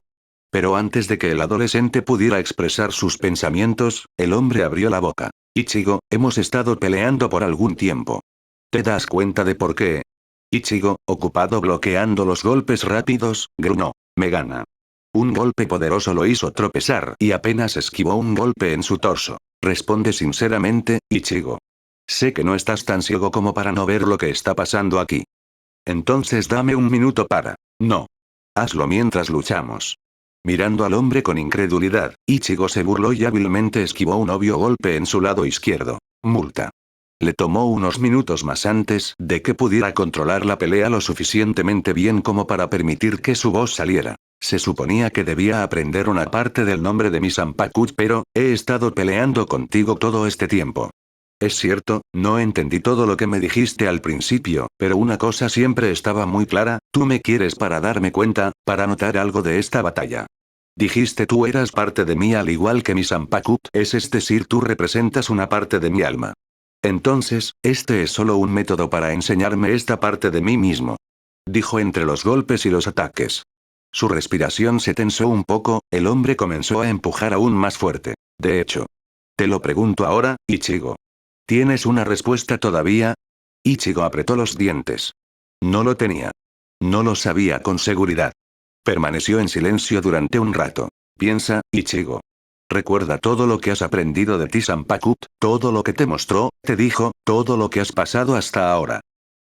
Pero antes de que el adolescente pudiera expresar sus pensamientos, el hombre abrió la boca. Ichigo, hemos estado peleando por algún tiempo. ¿Te das cuenta de por qué? Ichigo, ocupado bloqueando los golpes rápidos, gruñó. Me gana. Un golpe poderoso lo hizo tropezar y apenas esquivó un golpe en su torso. Responde sinceramente, Ichigo. Sé que no estás tan ciego como para no ver lo que está pasando aquí. Entonces dame un minuto para... No. Hazlo mientras luchamos. Mirando al hombre con incredulidad, Ichigo se burló y hábilmente esquivó un obvio golpe en su lado izquierdo. Multa. Le tomó unos minutos más antes de que pudiera controlar la pelea lo suficientemente bien como para permitir que su voz saliera. Se suponía que debía aprender una parte del nombre de mi Zanpakuto, pero, he estado peleando contigo todo este tiempo. Es cierto, no entendí todo lo que me dijiste al principio, pero una cosa siempre estaba muy clara, tú me quieres para darme cuenta, para notar algo de esta batalla. Dijiste tú eras parte de mí al igual que mi Zanpakuto, es decir, tú representas una parte de mi alma. Entonces, este es solo un método para enseñarme esta parte de mí mismo. Dijo entre los golpes y los ataques. Su respiración se tensó un poco, el hombre comenzó a empujar aún más fuerte. De hecho. Te lo pregunto ahora, Ichigo. ¿Tienes una respuesta todavía? Ichigo apretó los dientes. No lo tenía. No lo sabía con seguridad. Permaneció en silencio durante un rato. Piensa, Ichigo. Recuerda todo lo que has aprendido de ti Zanpakuto, todo lo que te mostró, te dijo, todo lo que has pasado hasta ahora.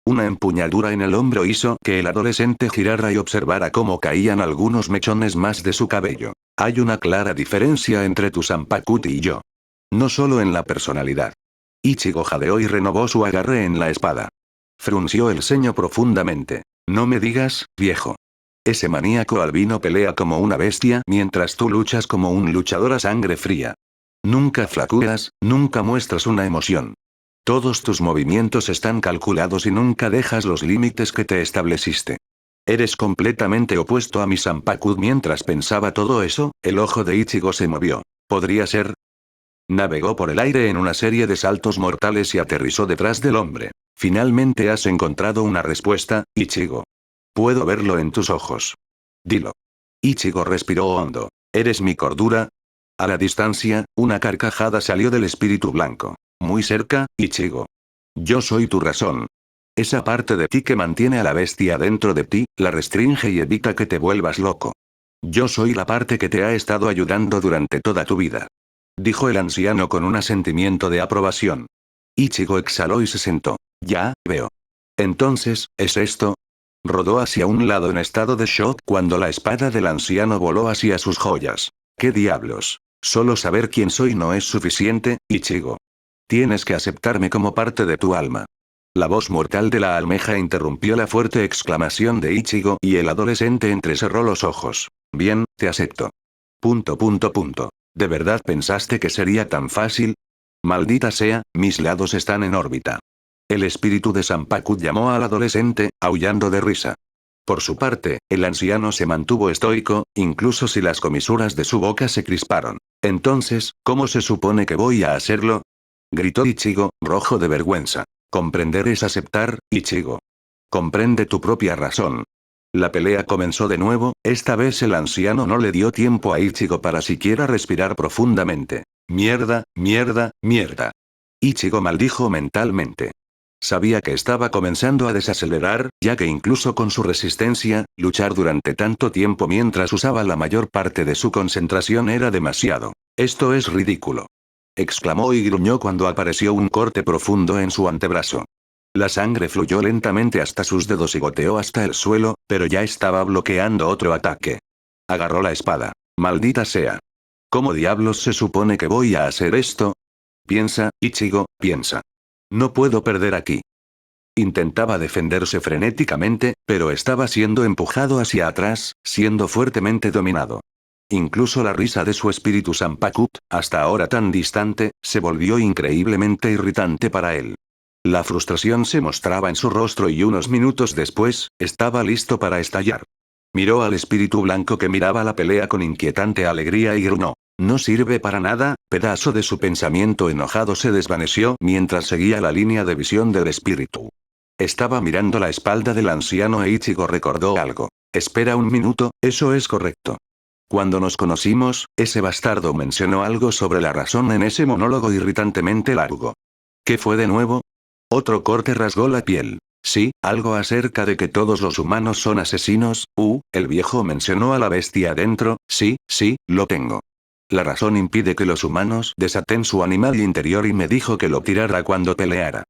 Una empuñadura en el hombro hizo que el adolescente girara y observara cómo caían algunos mechones más de su cabello. Hay una clara diferencia entre tu Zanpakuto y yo. No solo en la personalidad. Ichigo jadeó y renovó su agarre en la espada. Frunció el ceño profundamente. No me digas, viejo. Ese maníaco albino pelea como una bestia mientras tú luchas como un luchador a sangre fría. Nunca flaqueas, nunca muestras una emoción. Todos tus movimientos están calculados y nunca dejas los límites que te estableciste. Eres completamente opuesto a mi Zanpakuto. Mientras pensaba todo eso, el ojo de Ichigo se movió. ¿Podría ser? Navegó por el aire en una serie de saltos mortales y aterrizó detrás del hombre. Finalmente has encontrado una respuesta, Ichigo. Puedo verlo en tus ojos. Dilo. Ichigo respiró hondo. ¿Eres mi cordura? A la distancia, una carcajada salió del espíritu blanco. Muy cerca, Ichigo. Yo soy tu razón. Esa parte de ti que mantiene a la bestia dentro de ti, la restringe y evita que te vuelvas loco. Yo soy la parte que te ha estado ayudando durante toda tu vida. Dijo el anciano con un asentimiento de aprobación. Ichigo exhaló y se sentó. Ya, veo. Entonces, ¿es esto? Rodó hacia un lado en estado de shock cuando la espada del anciano voló hacia sus joyas. ¿Qué diablos? Solo saber quién soy no es suficiente, Ichigo. Tienes que aceptarme como parte de tu alma. La voz mortal de la almeja interrumpió la fuerte exclamación de Ichigo y el adolescente entrecerró los ojos. Bien, te acepto. ¿De verdad pensaste que sería tan fácil? Maldita sea, mis lados están en órbita. El espíritu de Zanpakuto llamó al adolescente, aullando de risa. Por su parte, el anciano se mantuvo estoico, incluso si las comisuras de su boca se crisparon. Entonces, ¿cómo se supone que voy a hacerlo? Gritó Ichigo, rojo de vergüenza. Comprender es aceptar, Ichigo. Comprende tu propia razón. La pelea comenzó de nuevo, esta vez el anciano no le dio tiempo a Ichigo para siquiera respirar profundamente. Mierda, mierda, mierda. Ichigo maldijo mentalmente. Sabía que estaba comenzando a desacelerar, ya que incluso con su resistencia, luchar durante tanto tiempo mientras usaba la mayor parte de su concentración era demasiado. Esto es ridículo. Exclamó y gruñó cuando apareció un corte profundo en su antebrazo. La sangre fluyó lentamente hasta sus dedos y goteó hasta el suelo, pero ya estaba bloqueando otro ataque. Agarró la espada. Maldita sea. ¿Cómo diablos se supone que voy a hacer esto? Piensa, Ichigo, piensa. No puedo perder aquí. Intentaba defenderse frenéticamente, pero estaba siendo empujado hacia atrás, siendo fuertemente dominado. Incluso la risa de su espíritu Zanpakuto, hasta ahora tan distante, se volvió increíblemente irritante para él. La frustración se mostraba en su rostro y unos minutos después, estaba listo para estallar. Miró al espíritu blanco que miraba la pelea con inquietante alegría y gruñó. No sirve para nada, pedazo de su pensamiento enojado se desvaneció mientras seguía la línea de visión del espíritu. Estaba mirando la espalda del anciano e Ichigo recordó algo. Espera un minuto, eso es correcto. Cuando nos conocimos, ese bastardo mencionó algo sobre la razón en ese monólogo irritantemente largo. ¿Qué fue de nuevo? Otro corte rasgó la piel. Sí, algo acerca de que todos los humanos son asesinos. El viejo mencionó a la bestia dentro. Sí, lo tengo. La razón impide que los humanos desaten su animal interior y me dijo que lo tirara cuando peleara.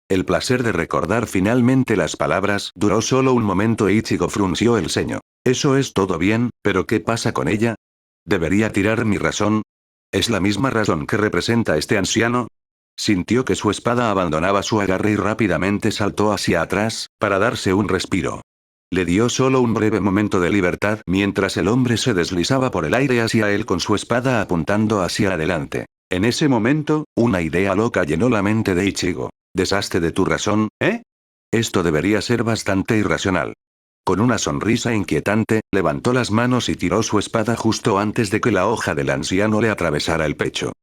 El placer de recordar finalmente las palabras duró solo un momento e Ichigo frunció el ceño. Eso es todo bien, pero ¿qué pasa con ella? ¿Debería tirar mi razón? ¿Es la misma razón que representa este anciano? Sintió que su espada abandonaba su agarre y rápidamente saltó hacia atrás, para darse un respiro. Le dio solo un breve momento de libertad mientras el hombre se deslizaba por el aire hacia él con su espada apuntando hacia adelante. En ese momento, una idea loca llenó la mente de Ichigo. ¿Deshazte de tu razón, eh? Esto debería ser bastante irracional. Con una sonrisa inquietante, levantó las manos y tiró su espada justo antes de que la hoja del anciano le atravesara el pecho.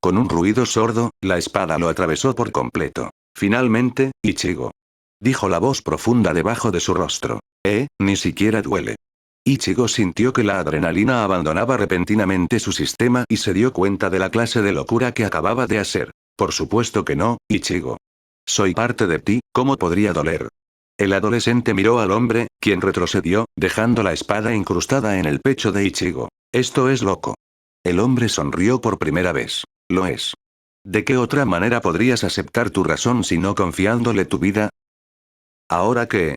Con un ruido sordo, la espada lo atravesó por completo. Finalmente, Ichigo. Dijo la voz profunda debajo de su rostro. Ni siquiera duele. Ichigo sintió que la adrenalina abandonaba repentinamente su sistema y se dio cuenta de la clase de locura que acababa de hacer. Por supuesto que no, Ichigo. Soy parte de ti, ¿cómo podría doler? El adolescente miró al hombre, quien retrocedió, dejando la espada incrustada en el pecho de Ichigo. Esto es loco. El hombre sonrió por primera vez. Lo es. ¿De qué otra manera podrías aceptar tu razón si no confiándole tu vida? ¿Ahora qué?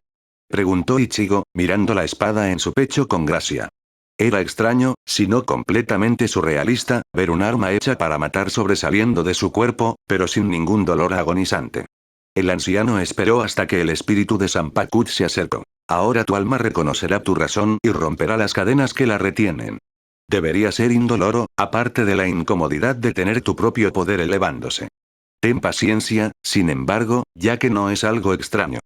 Preguntó Ichigo, mirando la espada en su pecho con gracia. Era extraño, si no completamente surrealista, ver un arma hecha para matar sobresaliendo de su cuerpo, pero sin ningún dolor agonizante. El anciano esperó hasta que el espíritu de Zanpakuto se acercó. Ahora tu alma reconocerá tu razón y romperá las cadenas que la retienen. Debería ser indoloro, aparte de la incomodidad de tener tu propio poder elevándose. Ten paciencia, sin embargo, ya que no es algo extraño.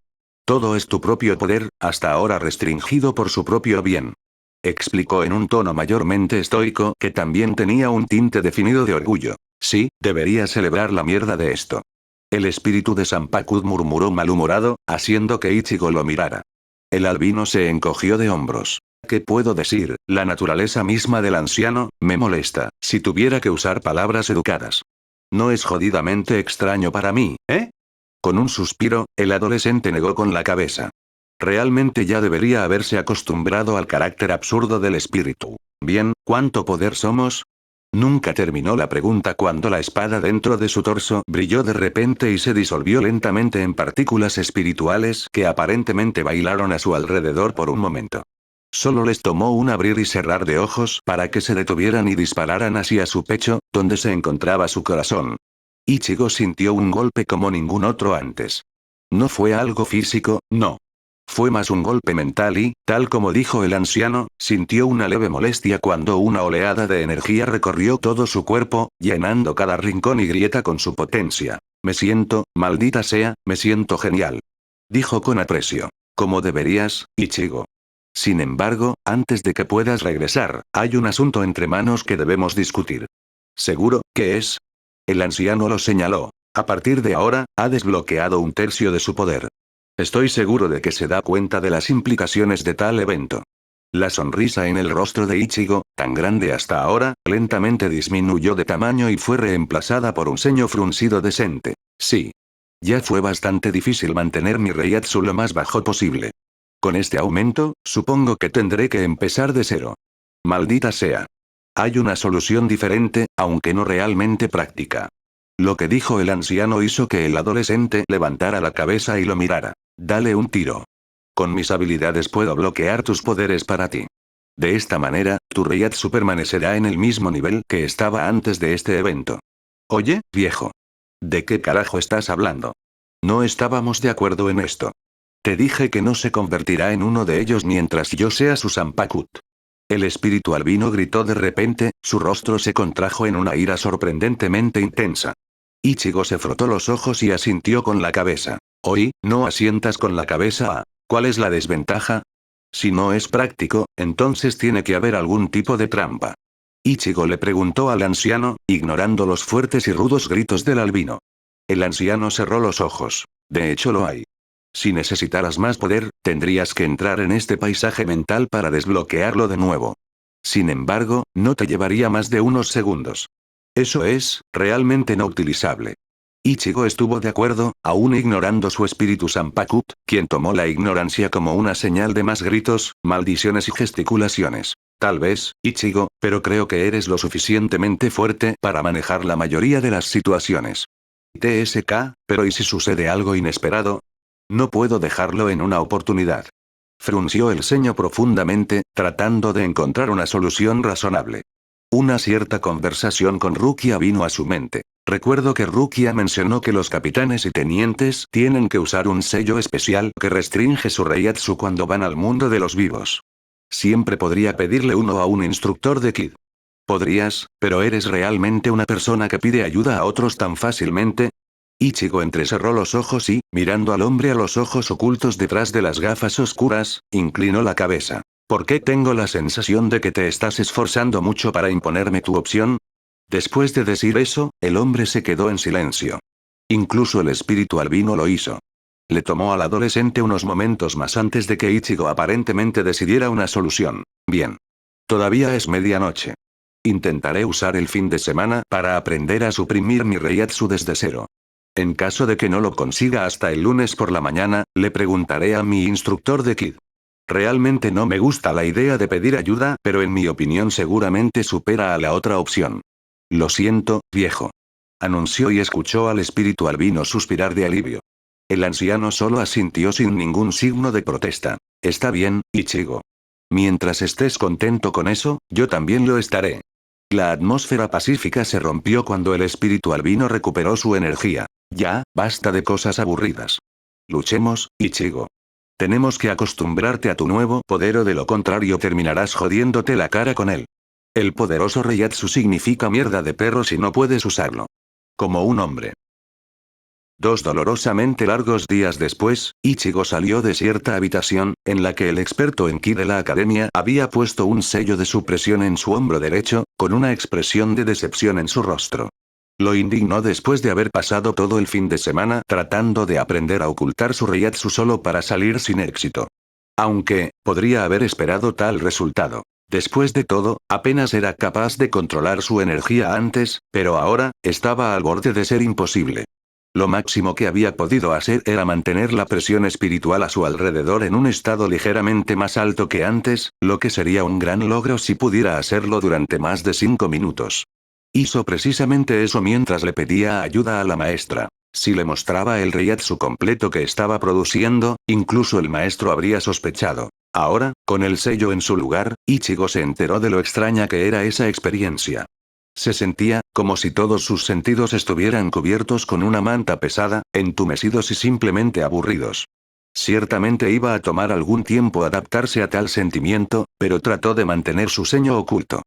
Todo es tu propio poder, hasta ahora restringido por su propio bien. Explicó en un tono mayormente estoico que también tenía un tinte definido de orgullo. Sí, debería celebrar la mierda de esto. El espíritu de Zanpakuto murmuró malhumorado, haciendo que Ichigo lo mirara. El albino se encogió de hombros. ¿Qué puedo decir? La naturaleza misma del anciano, me molesta, si tuviera que usar palabras educadas. No es jodidamente extraño para mí, ¿eh? Con un suspiro, el adolescente negó con la cabeza. Realmente ya debería haberse acostumbrado al carácter absurdo del espíritu. Bien, ¿cuánto poder somos? Nunca terminó la pregunta cuando la espada dentro de su torso brilló de repente y se disolvió lentamente en partículas espirituales que aparentemente bailaron a su alrededor por un momento. Solo les tomó un abrir y cerrar de ojos para que se detuvieran y dispararan hacia su pecho, donde se encontraba su corazón. Ichigo sintió un golpe como ningún otro antes. No fue algo físico, no. Fue más un golpe mental y, tal como dijo el anciano, sintió una leve molestia cuando una oleada de energía recorrió todo su cuerpo, llenando cada rincón y grieta con su potencia. Me siento, maldita sea, me siento genial. Dijo con aprecio. Como deberías, Ichigo. Sin embargo, antes de que puedas regresar, hay un asunto entre manos que debemos discutir. ¿Seguro, qué es? El anciano lo señaló. A partir de ahora, ha desbloqueado un tercio de su poder. Estoy seguro de que se da cuenta de las implicaciones de tal evento. La sonrisa en el rostro de Ichigo, tan grande hasta ahora, lentamente disminuyó de tamaño y fue reemplazada por un ceño fruncido decente. Sí. Ya fue bastante difícil mantener mi Reiatsu lo más bajo posible. Con este aumento, supongo que tendré que empezar de cero. Maldita sea. Hay una solución diferente, aunque no realmente práctica. Lo que dijo el anciano hizo que el adolescente levantara la cabeza y lo mirara. Dale un tiro. Con mis habilidades puedo bloquear tus poderes para ti. De esta manera, tu Reiatsu permanecerá en el mismo nivel que estaba antes de este evento. Oye, viejo. ¿De qué carajo estás hablando? No estábamos de acuerdo en esto. Te dije que no se convertirá en uno de ellos mientras yo sea su Zanpakuto. El espíritu albino gritó de repente, su rostro se contrajo en una ira sorprendentemente intensa. Ichigo se frotó los ojos y asintió con la cabeza. Oí, no asientas con la cabeza. ¿Cuál es la desventaja? Si no es práctico, entonces tiene que haber algún tipo de trampa. Ichigo le preguntó al anciano, ignorando los fuertes y rudos gritos del albino. El anciano cerró los ojos. De hecho lo hay. Si necesitaras más poder, tendrías que entrar en este paisaje mental para desbloquearlo de nuevo. Sin embargo, no te llevaría más de unos segundos. Eso es, realmente no utilizable. Ichigo estuvo de acuerdo, aún ignorando su espíritu Zanpakuto, quien tomó la ignorancia como una señal de más gritos, maldiciones y gesticulaciones. Tal vez, Ichigo, pero creo que eres lo suficientemente fuerte para manejar la mayoría de las situaciones. TSK, pero ¿y si sucede algo inesperado? No puedo dejarlo en una oportunidad. Frunció el ceño profundamente, tratando de encontrar una solución razonable. Una cierta conversación con Rukia vino a su mente. Recuerdo que Rukia mencionó que los capitanes y tenientes tienen que usar un sello especial que restringe su Reiatsu cuando van al mundo de los vivos. Siempre podría pedirle uno a un instructor de Kid. Podrías, pero ¿eres realmente una persona que pide ayuda a otros tan fácilmente? Ichigo entrecerró los ojos y, mirando al hombre a los ojos ocultos detrás de las gafas oscuras, inclinó la cabeza. ¿Por qué tengo la sensación de que te estás esforzando mucho para imponerme tu opción? Después de decir eso, el hombre se quedó en silencio. Incluso el espíritu albino lo hizo. Le tomó al adolescente unos momentos más antes de que Ichigo aparentemente decidiera una solución. Bien. Todavía es medianoche. Intentaré usar el fin de semana para aprender a suprimir mi Reiatsu desde cero. En caso de que no lo consiga hasta el lunes por la mañana, le preguntaré a mi instructor de Kid. Realmente no me gusta la idea de pedir ayuda, pero en mi opinión seguramente supera a la otra opción. Lo siento, viejo. Anunció y escuchó al espíritu albino suspirar de alivio. El anciano solo asintió sin ningún signo de protesta. Está bien, Ichigo. Mientras estés contento con eso, yo también lo estaré. La atmósfera pacífica se rompió cuando el espíritu albino recuperó su energía. Ya, basta de cosas aburridas. Luchemos, Ichigo. Tenemos que acostumbrarte a tu nuevo poder o de lo contrario terminarás jodiéndote la cara con él. El poderoso Reiatsu significa mierda de perro si no puedes usarlo. Como un hombre. Dolorosamente largos días después, Ichigo salió de cierta habitación, en la que el experto en ki de la academia había puesto un sello de supresión en su hombro derecho, con una expresión de decepción en su rostro. Lo indignó después de haber pasado todo el fin de semana tratando de aprender a ocultar su Reiatsu solo para salir sin éxito. Aunque, podría haber esperado tal resultado. Después de todo, apenas era capaz de controlar su energía antes, pero ahora, estaba al borde de ser imposible. Lo máximo que había podido hacer era mantener la presión espiritual a su alrededor en un estado ligeramente más alto que antes, lo que sería un gran logro si pudiera hacerlo durante más de 5 minutos. Hizo precisamente eso mientras le pedía ayuda a la maestra. Si le mostraba el Reiatsu completo que estaba produciendo, incluso el maestro habría sospechado. Ahora, con el sello en su lugar, Ichigo se enteró de lo extraña que era esa experiencia. Se sentía, como si todos sus sentidos estuvieran cubiertos con una manta pesada, entumecidos y simplemente aburridos. Ciertamente iba a tomar algún tiempo adaptarse a tal sentimiento, pero trató de mantener su ceño oculto.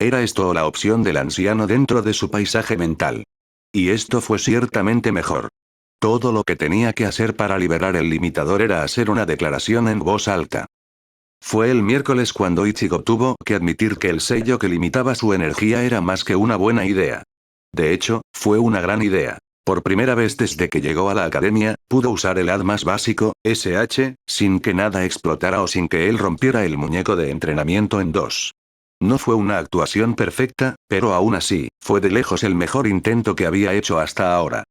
¿Era esto la opción del anciano dentro de su paisaje mental? Y esto fue ciertamente mejor. Todo lo que tenía que hacer para liberar el limitador era hacer una declaración en voz alta. Fue el miércoles cuando Ichigo tuvo que admitir que el sello que limitaba su energía era más que una buena idea. De hecho, fue una gran idea. Por primera vez desde que llegó a la academia, pudo usar el haz más básico, SH, sin que nada explotara o sin que él rompiera el muñeco de entrenamiento en dos. No fue una actuación perfecta, pero aún así, fue de lejos el mejor intento que había hecho hasta ahora.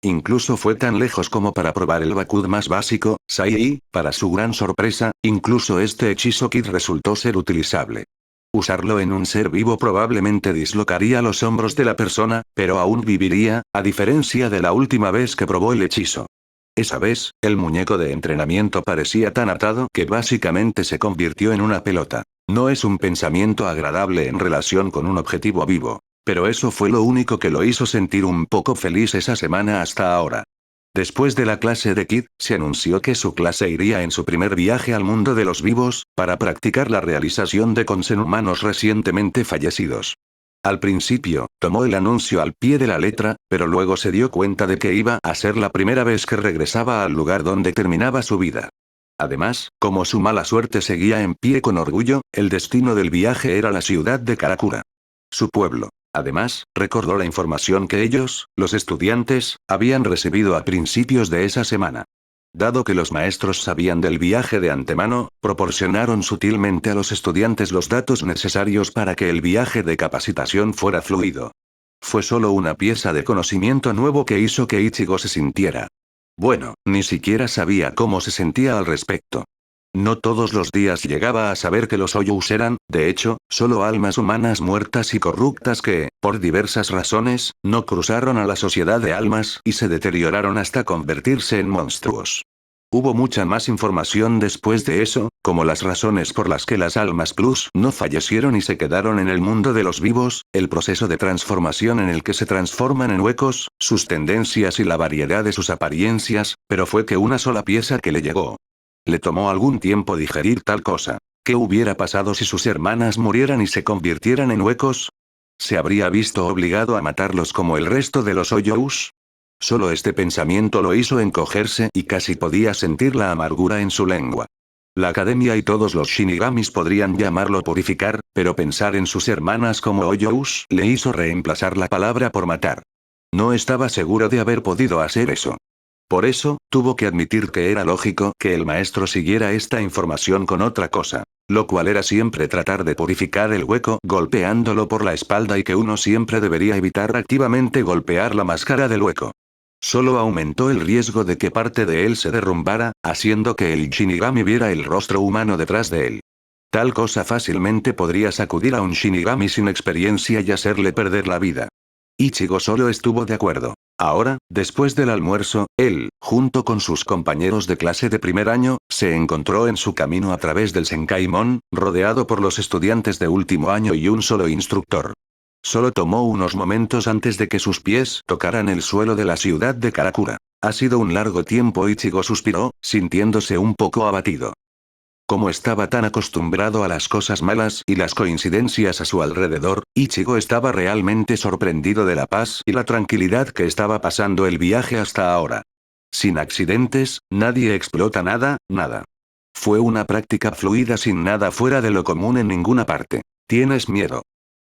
Incluso fue tan lejos como para probar el Bakud más básico, Sai, y, para su gran sorpresa, incluso este hechizo Kid resultó ser utilizable. Usarlo en un ser vivo probablemente dislocaría los hombros de la persona, pero aún viviría, a diferencia de la última vez que probó el hechizo. Esa vez, el muñeco de entrenamiento parecía tan atado que básicamente se convirtió en una pelota. No es un pensamiento agradable en relación con un objetivo vivo. Pero eso fue lo único que lo hizo sentir un poco feliz esa semana hasta ahora. Después de la clase de Kid, se anunció que su clase iría en su primer viaje al mundo de los vivos, para practicar la realización de Konsen humanos recientemente fallecidos. Al principio, tomó el anuncio al pie de la letra, pero luego se dio cuenta de que iba a ser la primera vez que regresaba al lugar donde terminaba su vida. Además, como su mala suerte seguía en pie con orgullo, el destino del viaje era la ciudad de Karakura. Su pueblo. Además, recordó la información que ellos, los estudiantes, habían recibido a principios de esa semana. Dado que los maestros sabían del viaje de antemano, proporcionaron sutilmente a los estudiantes los datos necesarios para que el viaje de capacitación fuera fluido. Fue solo una pieza de conocimiento nuevo que hizo que Ichigo se sintiera. Bueno, ni siquiera sabía cómo se sentía al respecto. No todos los días llegaba a saber que los Oyous eran, de hecho, solo almas humanas muertas y corruptas que, por diversas razones, no cruzaron a la sociedad de almas y se deterioraron hasta convertirse en monstruos. Hubo mucha más información después de eso, como las razones por las que las almas plus no fallecieron y se quedaron en el mundo de los vivos, el proceso de transformación en el que se transforman en huecos, sus tendencias y la variedad de sus apariencias, pero fue que una sola pieza que le llegó. Le tomó algún tiempo digerir tal cosa. ¿Qué hubiera pasado si sus hermanas murieran y se convirtieran en huecos? ¿Se habría visto obligado a matarlos como el resto de los Oyous? Solo este pensamiento lo hizo encogerse y casi podía sentir la amargura en su lengua. La academia y todos los Shinigamis podrían llamarlo purificar, pero pensar en sus hermanas como Oyous le hizo reemplazar la palabra por matar. No estaba seguro de haber podido hacer eso. Por eso, tuvo que admitir que era lógico que el maestro siguiera esta información con otra cosa. Lo cual era siempre tratar de purificar el hueco golpeándolo por la espalda y que uno siempre debería evitar activamente golpear la máscara del hueco. Solo aumentó el riesgo de que parte de él se derrumbara, haciendo que el Shinigami viera el rostro humano detrás de él. Tal cosa fácilmente podría sacudir a un Shinigami sin experiencia y hacerle perder la vida. Ichigo solo estuvo de acuerdo. Ahora, después del almuerzo, él, junto con sus compañeros de clase de primer año, se encontró en su camino a través del Senkaimon, rodeado por los estudiantes de último año y un solo instructor. Solo tomó unos momentos antes de que sus pies tocaran el suelo de la ciudad de Karakura. Ha sido un largo tiempo. Ichigo suspiró, sintiéndose un poco abatido. Como estaba tan acostumbrado a las cosas malas y las coincidencias a su alrededor, Ichigo estaba realmente sorprendido de la paz y la tranquilidad que estaba pasando el viaje hasta ahora. Sin accidentes, nadie explota nada, nada. Fue una práctica fluida sin nada fuera de lo común en ninguna parte. Tienes miedo.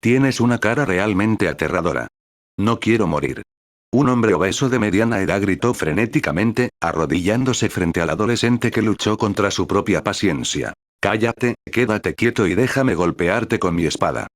Tienes una cara realmente aterradora. No quiero morir. Un hombre obeso de mediana edad gritó frenéticamente, arrodillándose frente al adolescente que luchó contra su propia paciencia. Cállate, quédate quieto y déjame golpearte con mi espada.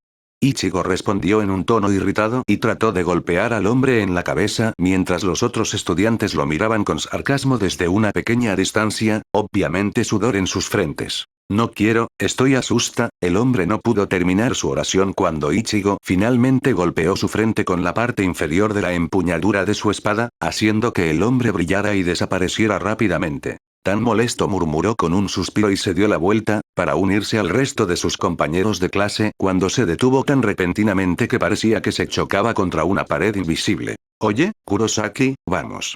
Ichigo respondió en un tono irritado y trató de golpear al hombre en la cabeza mientras los otros estudiantes lo miraban con sarcasmo desde una pequeña distancia, obviamente sudor en sus frentes. No quiero, estoy asusta. El hombre no pudo terminar su oración cuando Ichigo finalmente golpeó su frente con la parte inferior de la empuñadura de su espada, haciendo que el hombre brillara y desapareciera rápidamente. Tan molesto murmuró con un suspiro y se dio la vuelta, para unirse al resto de sus compañeros de clase, cuando se detuvo tan repentinamente que parecía que se chocaba contra una pared invisible. Oye, Kurosaki, vamos.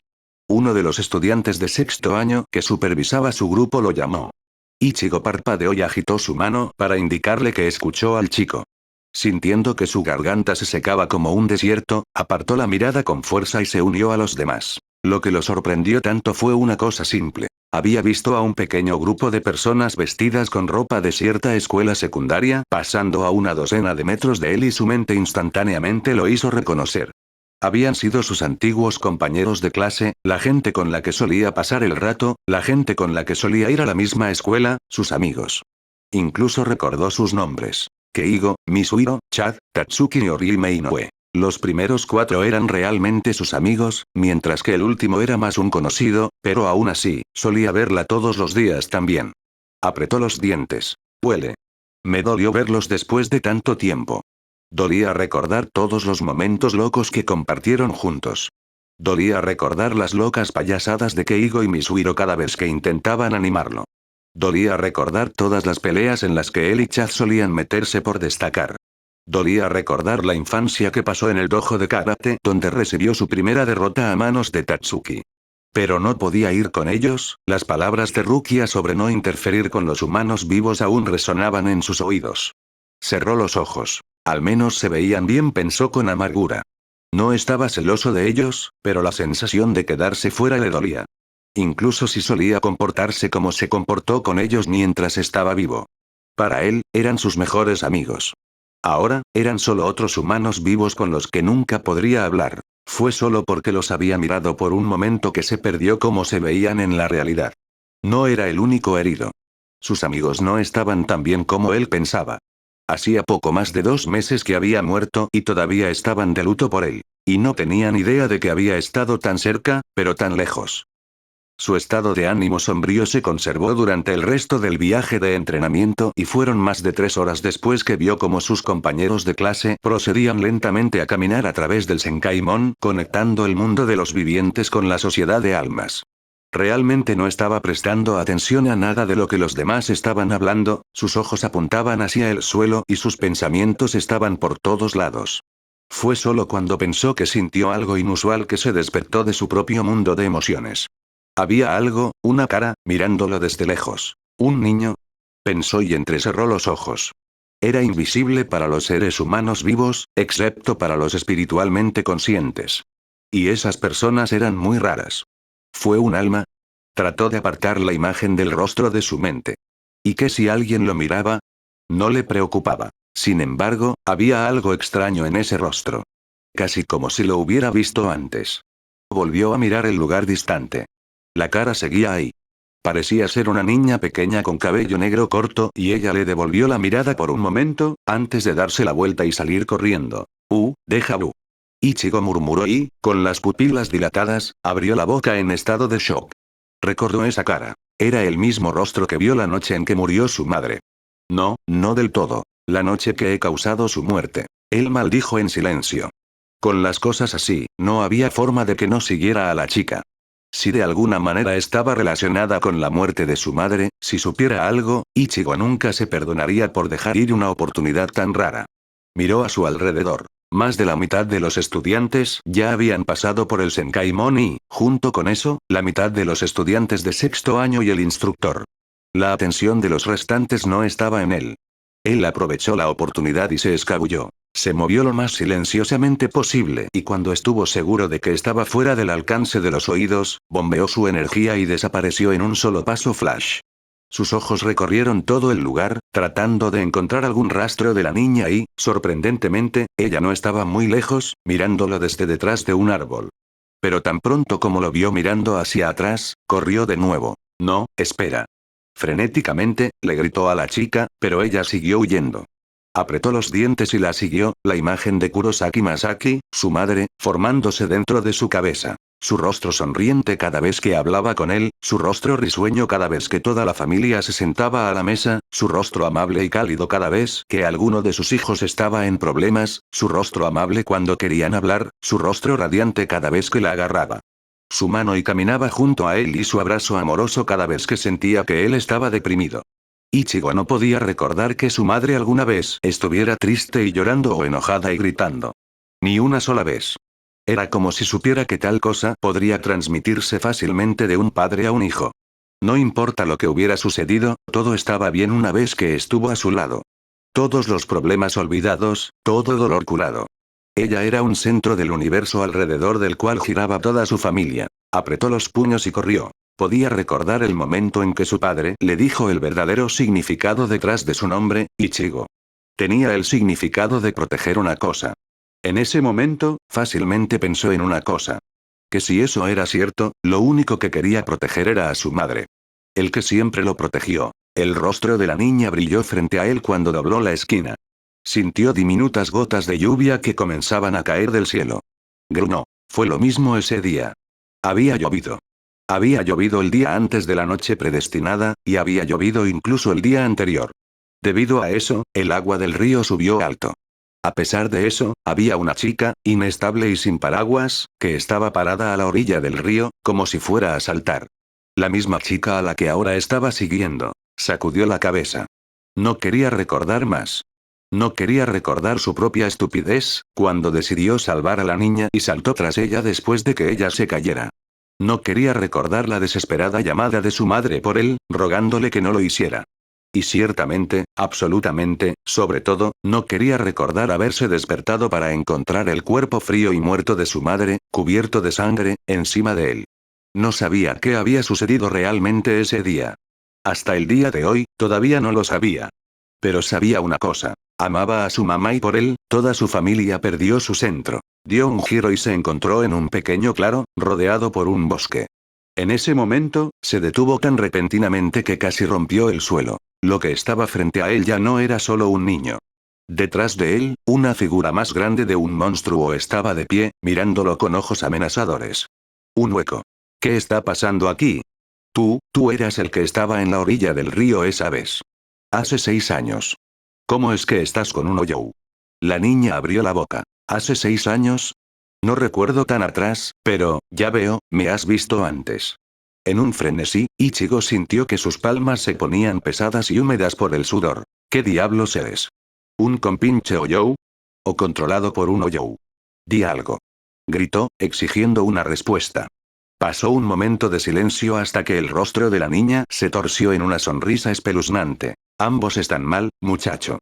Uno de los estudiantes de sexto año que supervisaba su grupo lo llamó. Ichigo parpadeó y agitó su mano para indicarle que escuchó al chico. Sintiendo que su garganta se secaba como un desierto, apartó la mirada con fuerza y se unió a los demás. Lo que lo sorprendió tanto fue una cosa simple. Había visto a un pequeño grupo de personas vestidas con ropa de cierta escuela secundaria pasando a una docena de metros de él y su mente instantáneamente lo hizo reconocer. Habían sido sus antiguos compañeros de clase, la gente con la que solía pasar el rato, la gente con la que solía ir a la misma escuela, sus amigos. Incluso recordó sus nombres. Keigo, Misuhiro, Chad, Tatsuki y Orihime Inoue. Los primeros 4 eran realmente sus amigos, mientras que el último era más un conocido, pero aún así, solía verla todos los días también. Apretó los dientes. Huele. Me dolió verlos después de tanto tiempo. Dolía recordar todos los momentos locos que compartieron juntos. Dolía recordar las locas payasadas de Keigo y Misuhiro cada vez que intentaban animarlo. Dolía recordar todas las peleas en las que él y Chad solían meterse por destacar. Dolía recordar la infancia que pasó en el dojo de karate donde recibió su primera derrota a manos de Tatsuki. Pero no podía ir con ellos, las palabras de Rukia sobre no interferir con los humanos vivos aún resonaban en sus oídos. Cerró los ojos. Al menos se veían bien, pensó con amargura. No estaba celoso de ellos, pero la sensación de quedarse fuera le dolía. Incluso si solía comportarse como se comportó con ellos mientras estaba vivo. Para él, eran sus mejores amigos. Ahora, eran solo otros humanos vivos con los que nunca podría hablar. Fue solo porque los había mirado por un momento que se perdió cómo se veían en la realidad. No era el único herido. Sus amigos no estaban tan bien como él pensaba. Hacía poco más de 2 meses que había muerto y todavía estaban de luto por él. Y no tenían idea de que había estado tan cerca, pero tan lejos. Su estado de ánimo sombrío se conservó durante el resto del viaje de entrenamiento y fueron más de 3 horas después que vio cómo sus compañeros de clase procedían lentamente a caminar a través del Senkaimon, conectando el mundo de los vivientes con la sociedad de almas. Realmente no estaba prestando atención a nada de lo que los demás estaban hablando, sus ojos apuntaban hacia el suelo y sus pensamientos estaban por todos lados. Fue solo cuando pensó que sintió algo inusual que se despertó de su propio mundo de emociones. Había algo, una cara, mirándolo desde lejos. ¿Un niño? Pensó y entrecerró los ojos. Era invisible para los seres humanos vivos, excepto para los espiritualmente conscientes. Y esas personas eran muy raras. ¿Fue un alma? Trató de apartar la imagen del rostro de su mente. ¿Y qué si alguien lo miraba? No le preocupaba. Sin embargo, había algo extraño en ese rostro. Casi como si lo hubiera visto antes. Volvió a mirar el lugar distante. La cara seguía ahí. Parecía ser una niña pequeña con cabello negro corto y ella le devolvió la mirada por un momento, antes de darse la vuelta y salir corriendo. Deja Ichigo murmuró y, con las pupilas dilatadas, abrió la boca en estado de shock. Recordó esa cara. Era el mismo rostro que vio la noche en que murió su madre. No, no del todo. La noche que he causado su muerte. Él maldijo en silencio. Con las cosas así, no había forma de que no siguiera a la chica. Si de alguna manera estaba relacionada con la muerte de su madre, si supiera algo, Ichigo nunca se perdonaría por dejar ir una oportunidad tan rara. Miró a su alrededor. Más de la mitad de los estudiantes ya habían pasado por el Senkaimon y, junto con eso, la mitad de los estudiantes de sexto año y el instructor. La atención de los restantes no estaba en él. Él aprovechó la oportunidad y se escabulló. Se movió lo más silenciosamente posible y cuando estuvo seguro de que estaba fuera del alcance de los oídos, bombeó su energía y desapareció en un solo paso flash. Sus ojos recorrieron todo el lugar, tratando de encontrar algún rastro de la niña y, sorprendentemente, ella no estaba muy lejos, mirándolo desde detrás de un árbol. Pero tan pronto como lo vio mirando hacia atrás, corrió de nuevo. No, espera. Frenéticamente, le gritó a la chica, pero ella siguió huyendo. Apretó los dientes y la siguió, la imagen de Kurosaki Masaki, su madre, formándose dentro de su cabeza. Su rostro sonriente cada vez que hablaba con él, su rostro risueño cada vez que toda la familia se sentaba a la mesa, su rostro amable y cálido cada vez que alguno de sus hijos estaba en problemas, su rostro amable cuando querían hablar, su rostro radiante cada vez que la agarraba. Su mano y caminaba junto a él y su abrazo amoroso cada vez que sentía que él estaba deprimido. Ichigo no podía recordar que su madre alguna vez estuviera triste y llorando o enojada y gritando. Ni una sola vez. Era como si supiera que tal cosa podría transmitirse fácilmente de un padre a un hijo. No importa lo que hubiera sucedido, todo estaba bien una vez que estuvo a su lado. Todos los problemas olvidados, todo dolor curado. Ella era un centro del universo alrededor del cual giraba toda su familia. Apretó los puños y corrió. Podía recordar el momento en que su padre le dijo el verdadero significado detrás de su nombre, Ichigo. Tenía el significado de proteger una cosa. En ese momento, fácilmente pensó en una cosa. Que si eso era cierto, lo único que quería proteger era a su madre. El que siempre lo protegió. El rostro de la niña brilló frente a él cuando dobló la esquina. Sintió diminutas gotas de lluvia que comenzaban a caer del cielo. Gruñó. Fue lo mismo ese día. Había llovido. Había llovido el día antes de la noche predestinada, y había llovido incluso el día anterior. Debido a eso, el agua del río subió alto. A pesar de eso, había una chica, inestable y sin paraguas, que estaba parada a la orilla del río, como si fuera a saltar. La misma chica a la que ahora estaba siguiendo. Sacudió la cabeza. No quería recordar más. No quería recordar su propia estupidez, cuando decidió salvar a la niña y saltó tras ella después de que ella se cayera. No quería recordar la desesperada llamada de su madre por él, rogándole que no lo hiciera. Y ciertamente, absolutamente, sobre todo, no quería recordar haberse despertado para encontrar el cuerpo frío y muerto de su madre, cubierto de sangre, encima de él. No sabía qué había sucedido realmente ese día. Hasta el día de hoy, todavía no lo sabía. Pero sabía una cosa. Amaba a su mamá y por él, toda su familia perdió su centro. Dio un giro y se encontró en un pequeño claro, rodeado por un bosque. En ese momento, se detuvo tan repentinamente que casi rompió el suelo. Lo que estaba frente a él ya no era solo un niño. Detrás de él, una figura más grande de un monstruo estaba de pie, mirándolo con ojos amenazadores. Un hueco. ¿Qué está pasando aquí? Tú eras el que estaba en la orilla del río esa vez. Hace 6 años. ¿Cómo es que estás con un Oyou? La niña abrió la boca. ¿Hace 6 años? No recuerdo tan atrás, pero, ya veo, me has visto antes. En un frenesí, Ichigo sintió que sus palmas se ponían pesadas y húmedas por el sudor. ¿Qué diablos eres? ¿Un compinche Oyou? ¿O controlado por un Oyou? Di algo. Gritó, exigiendo una respuesta. Pasó un momento de silencio hasta que el rostro de la niña se torció en una sonrisa espeluznante. Ambos están mal, muchacho.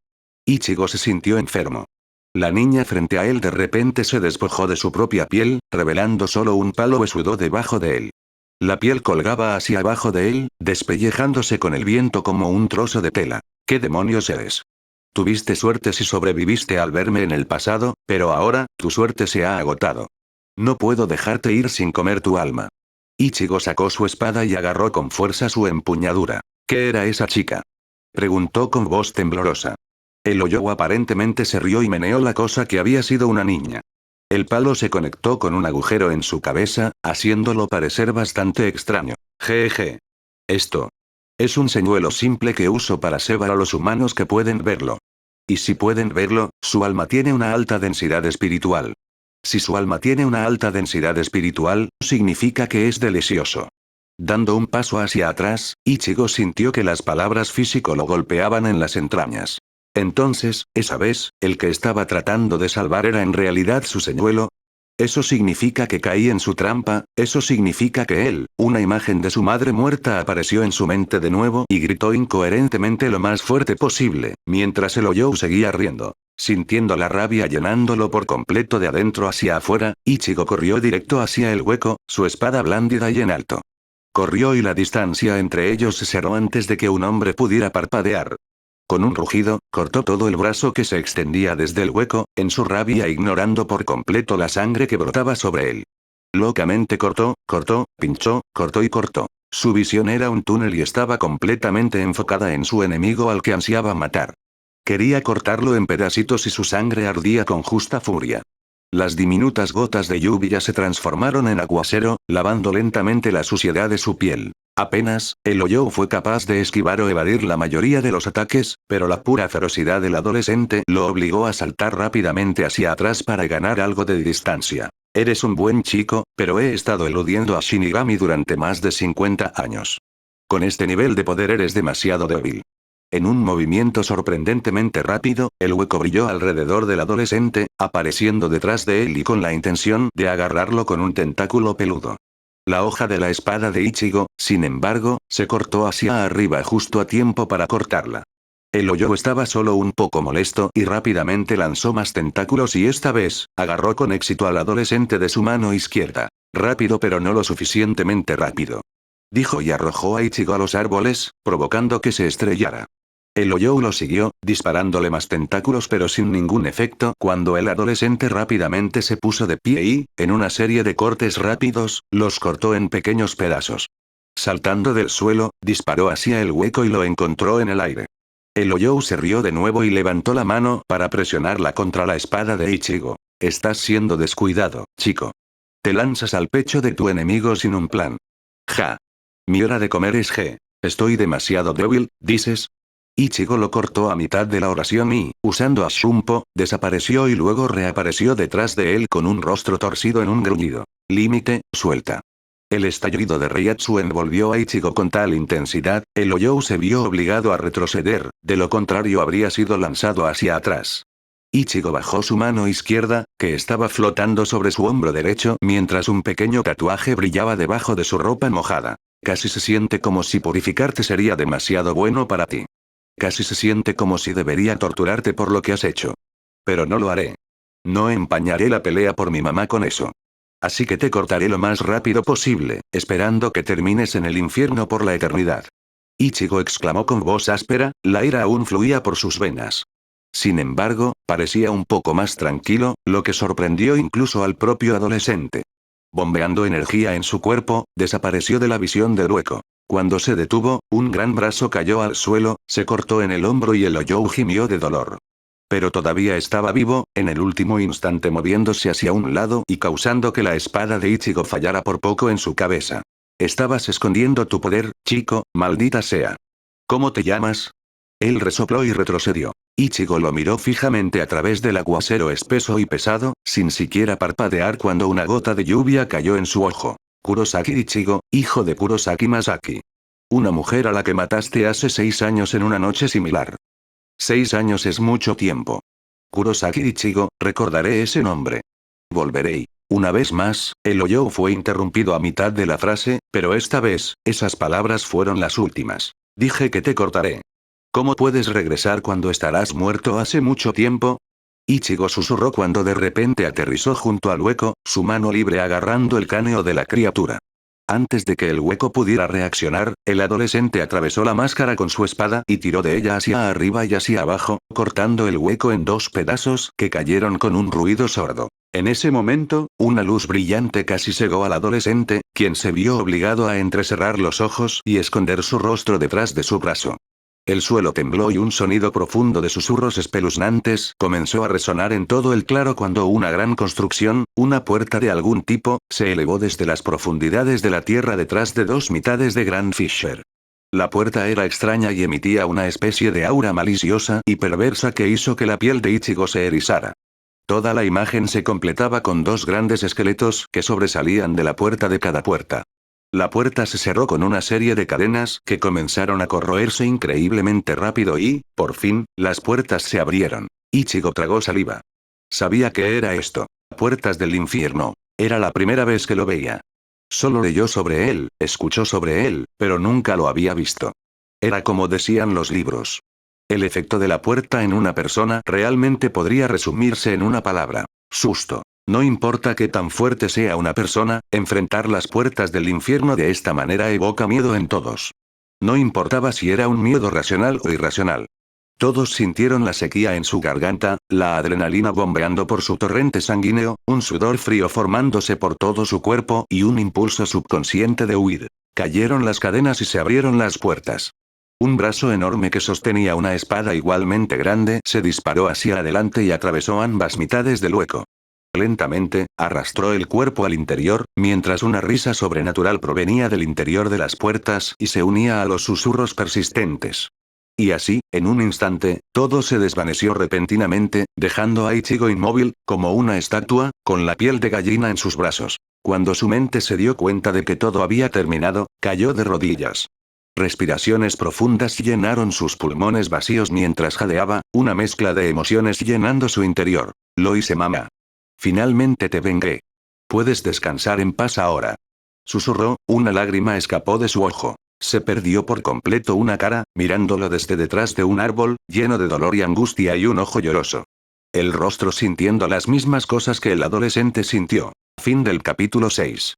Ichigo se sintió enfermo. La niña frente a él de repente se despojó de su propia piel, revelando solo un palo huesudo debajo de él. La piel colgaba hacia abajo de él, despellejándose con el viento como un trozo de tela. ¿Qué demonios eres? Tuviste suerte si sobreviviste al verme en el pasado, pero ahora, tu suerte se ha agotado. No puedo dejarte ir sin comer tu alma. Ichigo sacó su espada y agarró con fuerza su empuñadura. ¿Qué era esa chica? Preguntó con voz temblorosa. El Oyou aparentemente se rió y meneó la cosa que había sido una niña. El palo se conectó con un agujero en su cabeza, haciéndolo parecer bastante extraño. Jeje. Esto. Es un señuelo simple que uso para cebar a los humanos que pueden verlo. Y si pueden verlo, su alma tiene una alta densidad espiritual. Si su alma tiene una alta densidad espiritual, significa que es delicioso. Dando un paso hacia atrás, Ichigo sintió que las palabras físico lo golpeaban en las entrañas. Entonces, esa vez, el que estaba tratando de salvar era en realidad su señuelo. Eso significa que caí en su trampa, eso significa que él, una imagen de su madre muerta apareció en su mente de nuevo y gritó incoherentemente lo más fuerte posible, mientras el Oyou seguía riendo. Sintiendo la rabia llenándolo por completo de adentro hacia afuera, Ichigo corrió directo hacia el hueco, su espada blándida y en alto. Corrió y la distancia entre ellos se cerró antes de que un hombre pudiera parpadear. Con un rugido, cortó todo el brazo que se extendía desde el hueco, en su rabia ignorando por completo la sangre que brotaba sobre él. Locamente cortó, pinchó, cortó y cortó. Su visión era un túnel y estaba completamente enfocada en su enemigo al que ansiaba matar. Quería cortarlo en pedacitos y su sangre ardía con justa furia. Las diminutas gotas de lluvia se transformaron en aguacero, lavando lentamente la suciedad de su piel. Apenas, el Oyou fue capaz de esquivar o evadir la mayoría de los ataques, pero la pura ferocidad del adolescente lo obligó a saltar rápidamente hacia atrás para ganar algo de distancia. Eres un buen chico, pero he estado eludiendo a Shinigami durante más de 50 años. Con este nivel de poder eres demasiado débil. En un movimiento sorprendentemente rápido, el hueco brilló alrededor del adolescente, apareciendo detrás de él y con la intención de agarrarlo con un tentáculo peludo. La hoja de la espada de Ichigo, sin embargo, se cortó hacia arriba justo a tiempo para cortarla. El Oyou estaba solo un poco molesto y rápidamente lanzó más tentáculos y esta vez, agarró con éxito al adolescente de su mano izquierda. Rápido pero no lo suficientemente rápido. Dijo y arrojó a Ichigo a los árboles, provocando que se estrellara. El Oyou lo siguió, disparándole más tentáculos pero sin ningún efecto cuando el adolescente rápidamente se puso de pie y, en una serie de cortes rápidos, los cortó en pequeños pedazos. Saltando del suelo, disparó hacia el hueco y lo encontró en el aire. El Oyou se rió de nuevo y levantó la mano para presionarla contra la espada de Ichigo. Estás siendo descuidado, chico. Te lanzas al pecho de tu enemigo sin un plan. Ja. Mi hora de comer es G. Estoy demasiado débil, ¿dices? Ichigo lo cortó a mitad de la oración y, usando a Shunpo, desapareció y luego reapareció detrás de él con un rostro torcido en un gruñido. Límite, suelta. El estallido de Reiatsu envolvió a Ichigo con tal intensidad, el Oyou se vio obligado a retroceder, de lo contrario habría sido lanzado hacia atrás. Ichigo bajó su mano izquierda, que estaba flotando sobre su hombro derecho mientras un pequeño tatuaje brillaba debajo de su ropa mojada. Casi se siente como si purificarte sería demasiado bueno para ti. Casi se siente como si debería torturarte por lo que has hecho. Pero no lo haré. No empañaré la pelea por mi mamá con eso. Así que te cortaré lo más rápido posible, esperando que termines en el infierno por la eternidad. Ichigo exclamó con voz áspera, la ira aún fluía por sus venas. Sin embargo, parecía un poco más tranquilo, lo que sorprendió incluso al propio adolescente. Bombeando energía en su cuerpo, desapareció de la visión del hueco. Cuando se detuvo, un gran brazo cayó al suelo, se cortó en el hombro y el Oyou gimió de dolor. Pero todavía estaba vivo, en el último instante moviéndose hacia un lado y causando que la espada de Ichigo fallara por poco en su cabeza. Estabas escondiendo tu poder, chico, maldita sea. ¿Cómo te llamas? Él resopló y retrocedió. Ichigo lo miró fijamente a través del aguacero espeso y pesado, sin siquiera parpadear cuando una gota de lluvia cayó en su ojo. Kurosaki Ichigo, hijo de Kurosaki Masaki. Una mujer a la que mataste hace 6 años en una noche similar. 6 años es mucho tiempo. Kurosaki Ichigo, recordaré ese nombre. Volveré y, una vez más, el Oyou fue interrumpido a mitad de la frase, pero esta vez, esas palabras fueron las últimas. Dije que te cortaré. ¿Cómo puedes regresar cuando estarás muerto hace mucho tiempo? Ichigo susurró cuando de repente aterrizó junto al hueco, su mano libre agarrando el cráneo de la criatura. Antes de que el hueco pudiera reaccionar, el adolescente atravesó la máscara con su espada y tiró de ella hacia arriba y hacia abajo, cortando el hueco en 2 pedazos que cayeron con un ruido sordo. En ese momento, una luz brillante casi cegó al adolescente, quien se vio obligado a entrecerrar los ojos y esconder su rostro detrás de su brazo. El suelo tembló y un sonido profundo de susurros espeluznantes comenzó a resonar en todo el claro cuando una gran construcción, una puerta de algún tipo, se elevó desde las profundidades de la tierra detrás de 2 mitades de Grand Fisher. La puerta era extraña y emitía una especie de aura maliciosa y perversa que hizo que la piel de Ichigo se erizara. Toda la imagen se completaba con 2 grandes esqueletos que sobresalían de la puerta de cada puerta. La puerta se cerró con una serie de cadenas que comenzaron a corroerse increíblemente rápido y, por fin, las puertas se abrieron. Ichigo tragó saliva. Sabía que era esto. Puertas del infierno. Era la primera vez que lo veía. Solo leyó sobre él, escuchó sobre él, pero nunca lo había visto. Era como decían los libros. El efecto de la puerta en una persona realmente podría resumirse en una palabra: susto. No importa qué tan fuerte sea una persona, enfrentar las puertas del infierno de esta manera evoca miedo en todos. No importaba si era un miedo racional o irracional. Todos sintieron la sequía en su garganta, la adrenalina bombeando por su torrente sanguíneo, un sudor frío formándose por todo su cuerpo y un impulso subconsciente de huir. Cayeron las cadenas y se abrieron las puertas. Un brazo enorme que sostenía una espada igualmente grande se disparó hacia adelante y atravesó ambas mitades del hueco. Lentamente, arrastró el cuerpo al interior, mientras una risa sobrenatural provenía del interior de las puertas y se unía a los susurros persistentes. Y así, en un instante, todo se desvaneció repentinamente, dejando a Ichigo inmóvil, como una estatua, con la piel de gallina en sus brazos. Cuando su mente se dio cuenta de que todo había terminado, cayó de rodillas. Respiraciones profundas llenaron sus pulmones vacíos mientras jadeaba, una mezcla de emociones llenando su interior. Lo hice, mamá. Finalmente te vengué. Puedes descansar en paz ahora. Susurró, una lágrima escapó de su ojo. Se perdió por completo una cara, mirándolo desde detrás de un árbol, lleno de dolor y angustia y un ojo lloroso. El rostro sintiendo las mismas cosas que el adolescente sintió. Fin del capítulo 6.